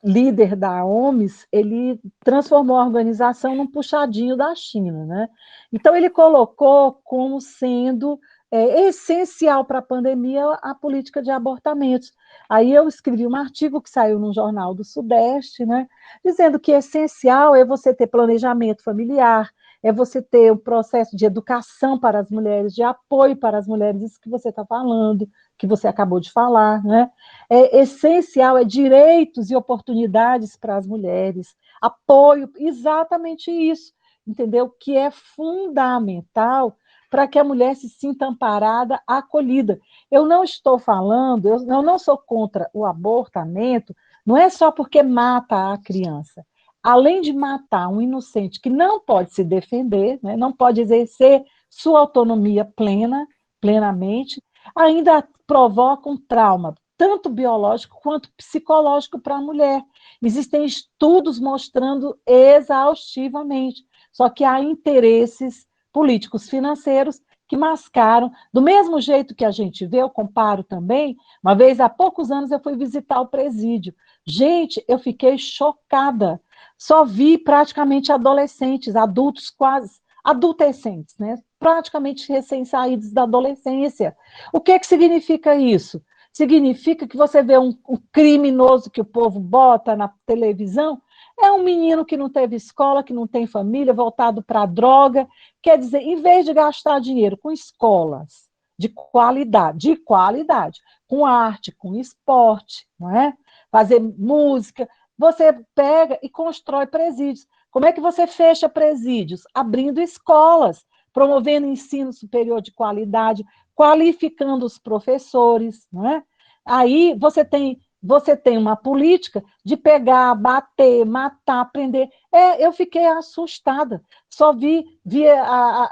líder da OMS, ele transformou a organização num puxadinho da China, né? Então, ele colocou como sendo essencial para a pandemia a política de abortamentos. Aí eu escrevi um artigo que saiu no Jornal do Sudeste, né, dizendo que essencial é você ter planejamento familiar, é você ter um processo de educação para as mulheres, de apoio para as mulheres, isso que você está falando, que você acabou de falar, né? É essencial, é direitos e oportunidades para as mulheres, apoio, exatamente isso, entendeu? Que é fundamental para que a mulher se sinta amparada, acolhida. Eu não estou falando, eu não sou contra o abortamento, não é só porque mata a criança. Além de matar um inocente que não pode se defender, né, não pode exercer sua autonomia plenamente, ainda provoca um trauma, tanto biológico quanto psicológico para a mulher. Existem estudos mostrando exaustivamente, só que há interesses políticos financeiros que mascaram, do mesmo jeito que a gente vê, eu comparo também, uma vez há poucos anos eu fui visitar o presídio. Gente, eu fiquei chocada, só vi praticamente adolescentes, adultos quase, adolescentes, né? Praticamente recém-saídos da adolescência. O que significa isso? Significa que você vê um criminoso que o povo bota na televisão, é um menino que não teve escola, que não tem família, voltado para a droga. Quer dizer, em vez de gastar dinheiro com escolas de qualidade, com arte, com esporte, não é? Fazer música, você pega e constrói presídios. Como é que você fecha presídios? Abrindo escolas, promovendo ensino superior de qualidade, qualificando os professores, não é? Aí você tem uma política de pegar, bater, matar, prender. Eu fiquei assustada. Só vi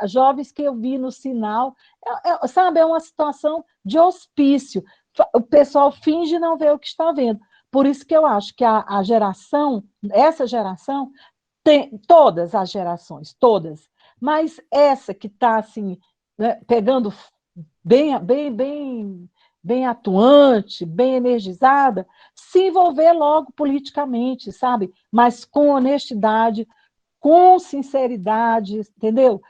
jovens que eu vi no sinal. Sabe, é uma situação de hospício. O pessoal finge não ver o que está vendo. Por isso que eu acho que essa geração, tem todas as gerações, todas, mas essa que está assim, né, pegando bem atuante, bem energizada, se envolver logo politicamente, sabe? Mas com honestidade, com sinceridade, entendeu?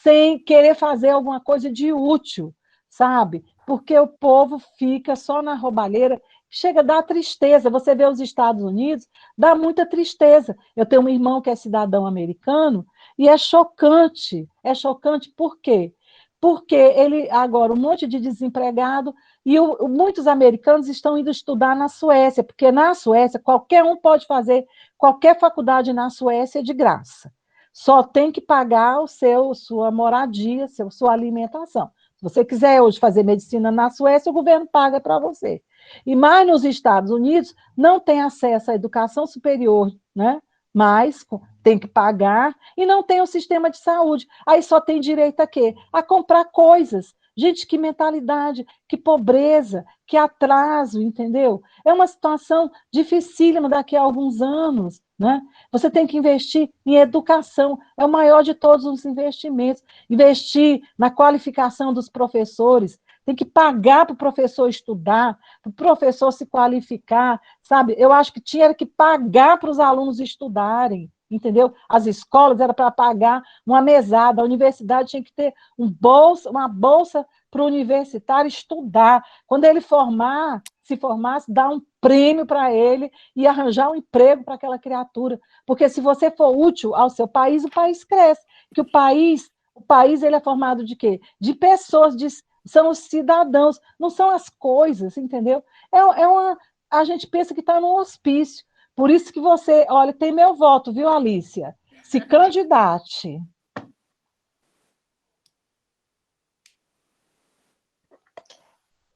Sem querer fazer alguma coisa de útil, sabe? Porque o povo fica só na roubalheira, chega a dar tristeza. Você vê os Estados Unidos, dá muita tristeza. Eu tenho um irmão que é cidadão americano e é chocante. É chocante por quê? Porque ele, agora, um monte de desempregado, e muitos americanos estão indo estudar na Suécia, porque na Suécia qualquer um pode fazer qualquer faculdade na Suécia de graça. Só tem que pagar sua moradia, sua alimentação. Se você quiser hoje fazer medicina na Suécia, o governo paga para você. E mais nos Estados Unidos, não tem acesso à educação superior, né? Mas tem que pagar e não tem o sistema de saúde. Aí só tem direito a quê? A comprar coisas. Gente, que mentalidade, que pobreza, que atraso, entendeu? É uma situação dificílima daqui a alguns anos, né? Você tem que investir em educação, é o maior de todos os investimentos. Investir na qualificação dos professores, tem que pagar para o professor estudar, para o professor se qualificar, sabe? Eu acho que tinha que pagar para os alunos estudarem, entendeu? As escolas era para pagar uma mesada, a universidade tinha que ter uma bolsa para o universitário estudar. Quando ele se formasse, dar um prêmio para ele e arranjar um emprego para aquela criatura. Porque se você for útil ao seu país, o país cresce. Porque o país ele é formado de quê? De pessoas, são os cidadãos, não são as coisas, entendeu? A gente pensa que está num hospício. Por isso que você, olha, tem meu voto, viu, Alícia? Se candidate.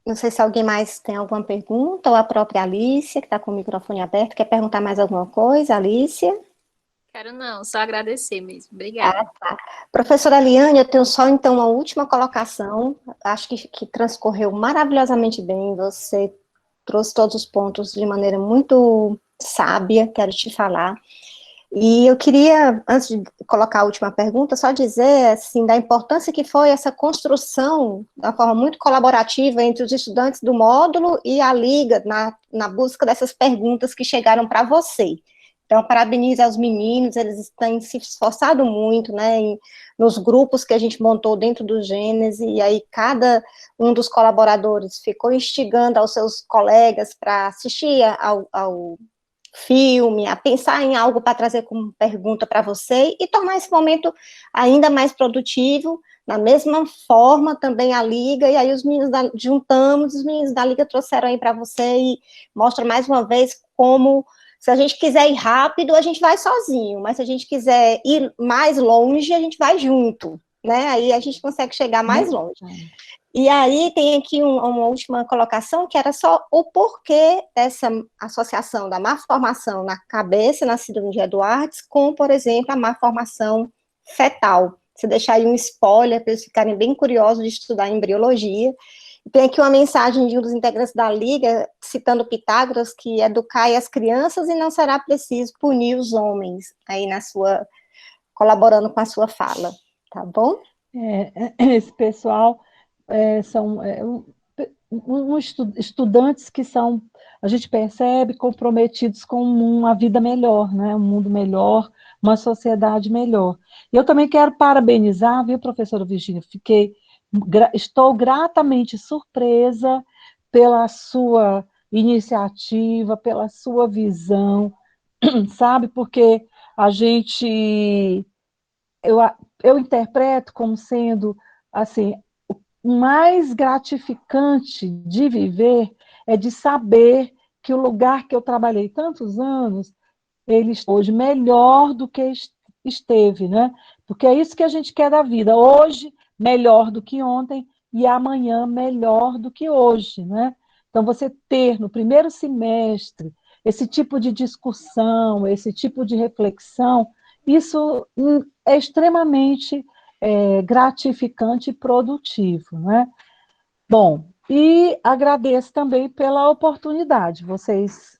Não sei se alguém mais tem alguma pergunta, ou a própria Alícia, que está com o microfone aberto, quer perguntar mais alguma coisa, Alícia? Quero não, só agradecer mesmo. Obrigada. Tá. Professora Eliane, eu tenho só, então, uma última colocação. Acho que transcorreu maravilhosamente bem. Você trouxe todos os pontos de maneira muito sábia, quero te falar. E eu queria, antes de colocar a última pergunta, só dizer, assim, da importância que foi essa construção, de uma forma muito colaborativa, entre os estudantes do módulo e a Liga, na busca dessas perguntas que chegaram para você. Então, parabenizo aos meninos, eles têm se esforçado muito, né, nos grupos que a gente montou dentro do Gênese, e aí cada um dos colaboradores ficou instigando aos seus colegas para assistir ao filme, a pensar em algo para trazer como pergunta para você, e tornar esse momento ainda mais produtivo. Da mesma forma, também a Liga, e aí os meninos juntamos, os meninos da Liga trouxeram aí para você, e mostra mais uma vez como, se a gente quiser ir rápido, a gente vai sozinho, mas se a gente quiser ir mais longe, a gente vai junto, né? Aí a gente consegue chegar mais longe. E aí tem aqui uma última colocação, que era só o porquê dessa associação da má formação na cabeça, na síndrome de Edwards, com, por exemplo, a má formação fetal. Você deixar aí um spoiler para eles ficarem bem curiosos de estudar embriologia. Tem aqui uma mensagem de um dos integrantes da Liga, citando Pitágoras, que educai as crianças e não será preciso punir os homens, aí colaborando com a sua fala, tá bom? Esse pessoal são estudantes que são, a gente percebe, comprometidos com uma vida melhor, né? Um mundo melhor, uma sociedade melhor. E eu também quero parabenizar, viu, professora Virgínia? Estou gratamente surpresa pela sua iniciativa, pela sua visão, sabe? Porque eu interpreto como sendo, assim, o mais gratificante de viver é de saber que o lugar que eu trabalhei tantos anos, ele está hoje melhor do que esteve, né? Porque é isso que a gente quer da vida. Hoje, melhor do que ontem, e amanhã, melhor do que hoje, né? Então, você ter no primeiro semestre esse tipo de discussão, esse tipo de reflexão, isso é extremamente gratificante e produtivo, né? Bom, e agradeço também pela oportunidade, vocês...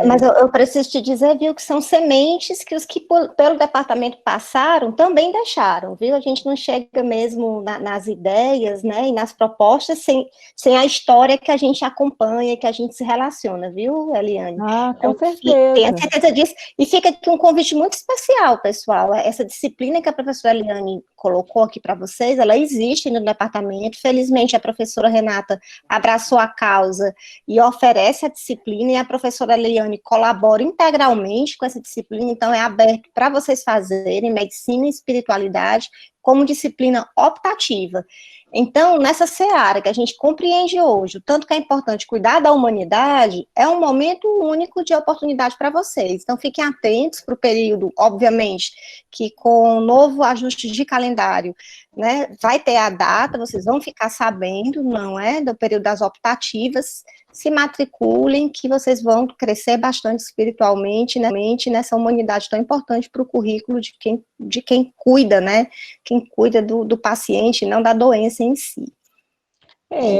Mas eu preciso te dizer, viu, que são sementes que os que pelo departamento passaram também deixaram, viu? A gente não chega mesmo nas ideias, né, e nas propostas sem a história que a gente acompanha, que a gente se relaciona, viu, Eliane? Com certeza. Tenha certeza disso. E fica aqui um convite muito especial, pessoal. Essa disciplina que a professora Eliane colocou aqui para vocês, ela existe no departamento. Felizmente, a professora Renata abraçou a causa e oferece a disciplina, e a professora Eliane colabora integralmente com essa disciplina, então é aberto para vocês fazerem medicina e espiritualidade, como disciplina optativa. Então, nessa seara que a gente compreende hoje, o tanto que é importante cuidar da humanidade, é um momento único de oportunidade para vocês. Então, fiquem atentos para o período, obviamente, que com o novo ajuste de calendário, né, vai ter a data, vocês vão ficar sabendo, não é, do período das optativas, se matriculem, que vocês vão crescer bastante espiritualmente, né, nessa humanidade tão importante para o currículo de quem cuida, né, quem cuida do paciente, não da doença em si.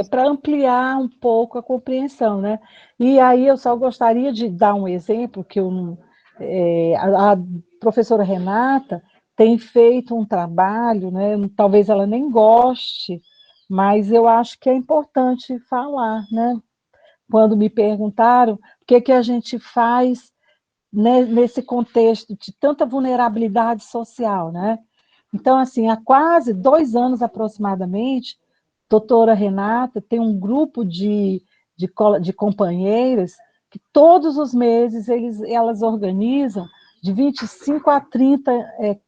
Para ampliar um pouco a compreensão, né? E aí eu só gostaria de dar um exemplo, que a professora Renata tem feito um trabalho, né? Talvez ela nem goste, mas eu acho que é importante falar, né? Quando me perguntaram o que a gente faz, né, nesse contexto de tanta vulnerabilidade social, né? Então, assim, há quase 2 anos aproximadamente, doutora Renata tem um grupo de companheiras que todos os meses elas organizam de 25 a 30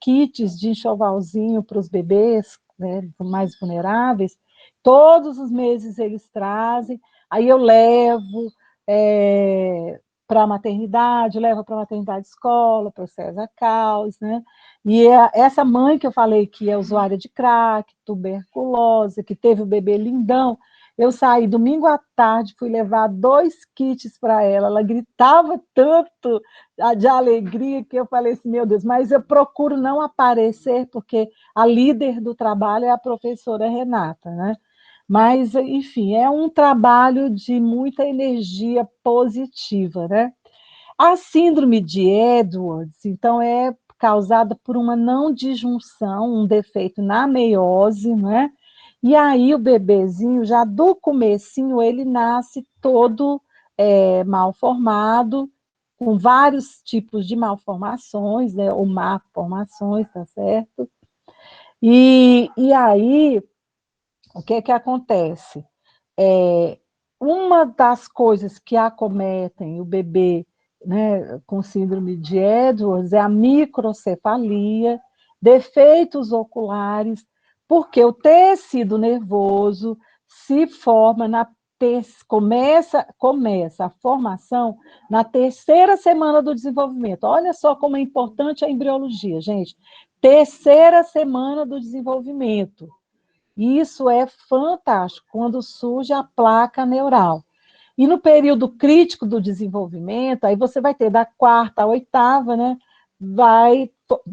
kits de enxovalzinho para os bebês, né, mais vulneráveis. Todos os meses eles trazem, aí eu levo para a maternidade, levo para a maternidade escola, para o César Caus, né? E essa mãe que eu falei que é usuária de crack, tuberculose, que teve o bebê lindão, eu saí domingo à tarde, fui levar 2 kits para ela gritava tanto de alegria que eu falei assim, meu Deus, mas eu procuro não aparecer, porque a líder do trabalho é a professora Renata, né? Mas, enfim, é um trabalho de muita energia positiva, né? A síndrome de Edwards, então, é causada por uma não disjunção, um defeito na meiose, né? E aí o bebezinho, já do comecinho, ele nasce todo mal formado, com vários tipos de malformações, né? Ou malformações, tá certo? E aí, o que acontece? Uma das coisas que acometem o bebê, né, com síndrome de Edwards é a microcefalia, defeitos oculares, porque o tecido nervoso se forma começa a formação na 3ª semana do desenvolvimento. Olha só como é importante a embriologia, gente. 3ª semana do desenvolvimento. Isso é fantástico, quando surge a placa neural. E no período crítico do desenvolvimento, aí você vai ter da 4ª à 8ª, né?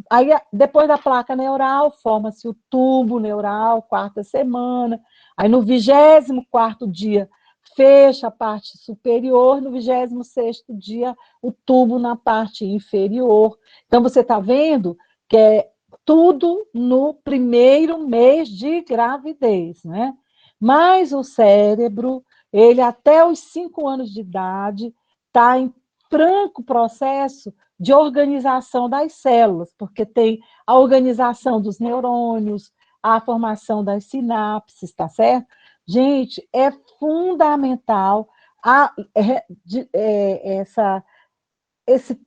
Aí depois da placa neural, forma-se o tubo neural, 4ª semana. Aí no 24º dia, fecha a parte superior, no 26º dia, o tubo na parte inferior. Então, você está vendo que é tudo no primeiro mês de gravidez, né? Mas o cérebro, ele até os 5 anos de idade, está em franco processo de organização das células, porque tem a organização dos neurônios, a formação das sinapses, tá certo? Gente, é fundamental esse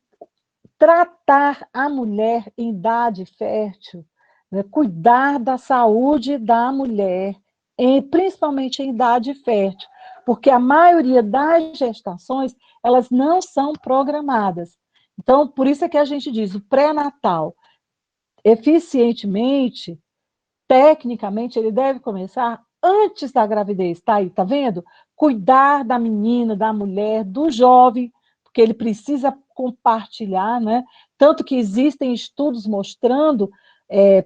tratar a mulher em idade fértil, né, cuidar da saúde da mulher, principalmente em idade fértil, porque a maioria das gestações, elas não são programadas. Então, por isso é que a gente diz, o pré-natal, eficientemente, tecnicamente, ele deve começar antes da gravidez, tá aí, tá vendo? Cuidar da menina, da mulher, do jovem, porque ele precisa compartilhar, né? Tanto que existem estudos mostrando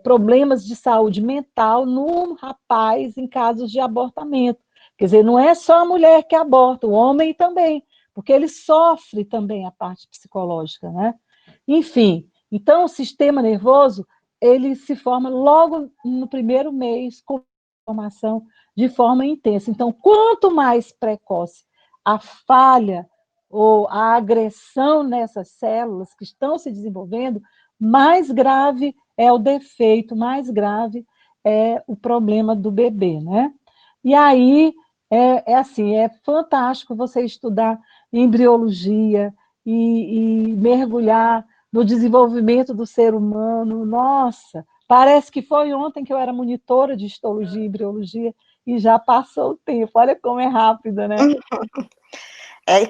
problemas de saúde mental no rapaz em casos de abortamento. Quer dizer, não é só a mulher que aborta, o homem também, porque ele sofre também a parte psicológica, né? Enfim, então o sistema nervoso, ele se forma logo no primeiro mês com formação de forma intensa. Então, quanto mais precoce a falha ou a agressão nessas células que estão se desenvolvendo, mais grave é o defeito, mais grave é o problema do bebê, né? E aí, assim, é fantástico você estudar embriologia e mergulhar no desenvolvimento do ser humano. Nossa, Parece que foi ontem que eu era monitora de histologia e embriologia e já passou o tempo. Olha como é rápido, né?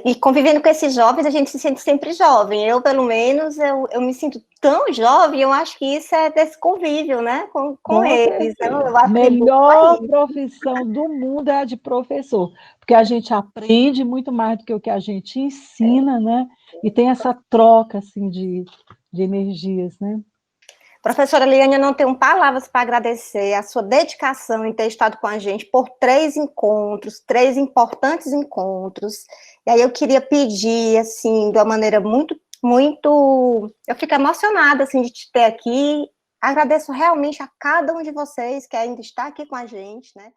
E convivendo com esses jovens, a gente se sente sempre jovem. Eu, pelo menos, eu me sinto tão jovem, eu acho que isso é desse convívio, né, com eles. Então, eu atribuo a Melhor isso. profissão do mundo é a de professor, porque a gente aprende muito mais do que o que a gente ensina, né? E tem essa troca, assim, de energias, né? Professora Eliane, eu não tenho palavras para agradecer a sua dedicação em ter estado com a gente por 3 encontros, 3 importantes encontros. E aí eu queria pedir, assim, de uma maneira muito... Eu fico emocionada, assim, de te ter aqui. Agradeço realmente a cada um de vocês que ainda está aqui com a gente, né?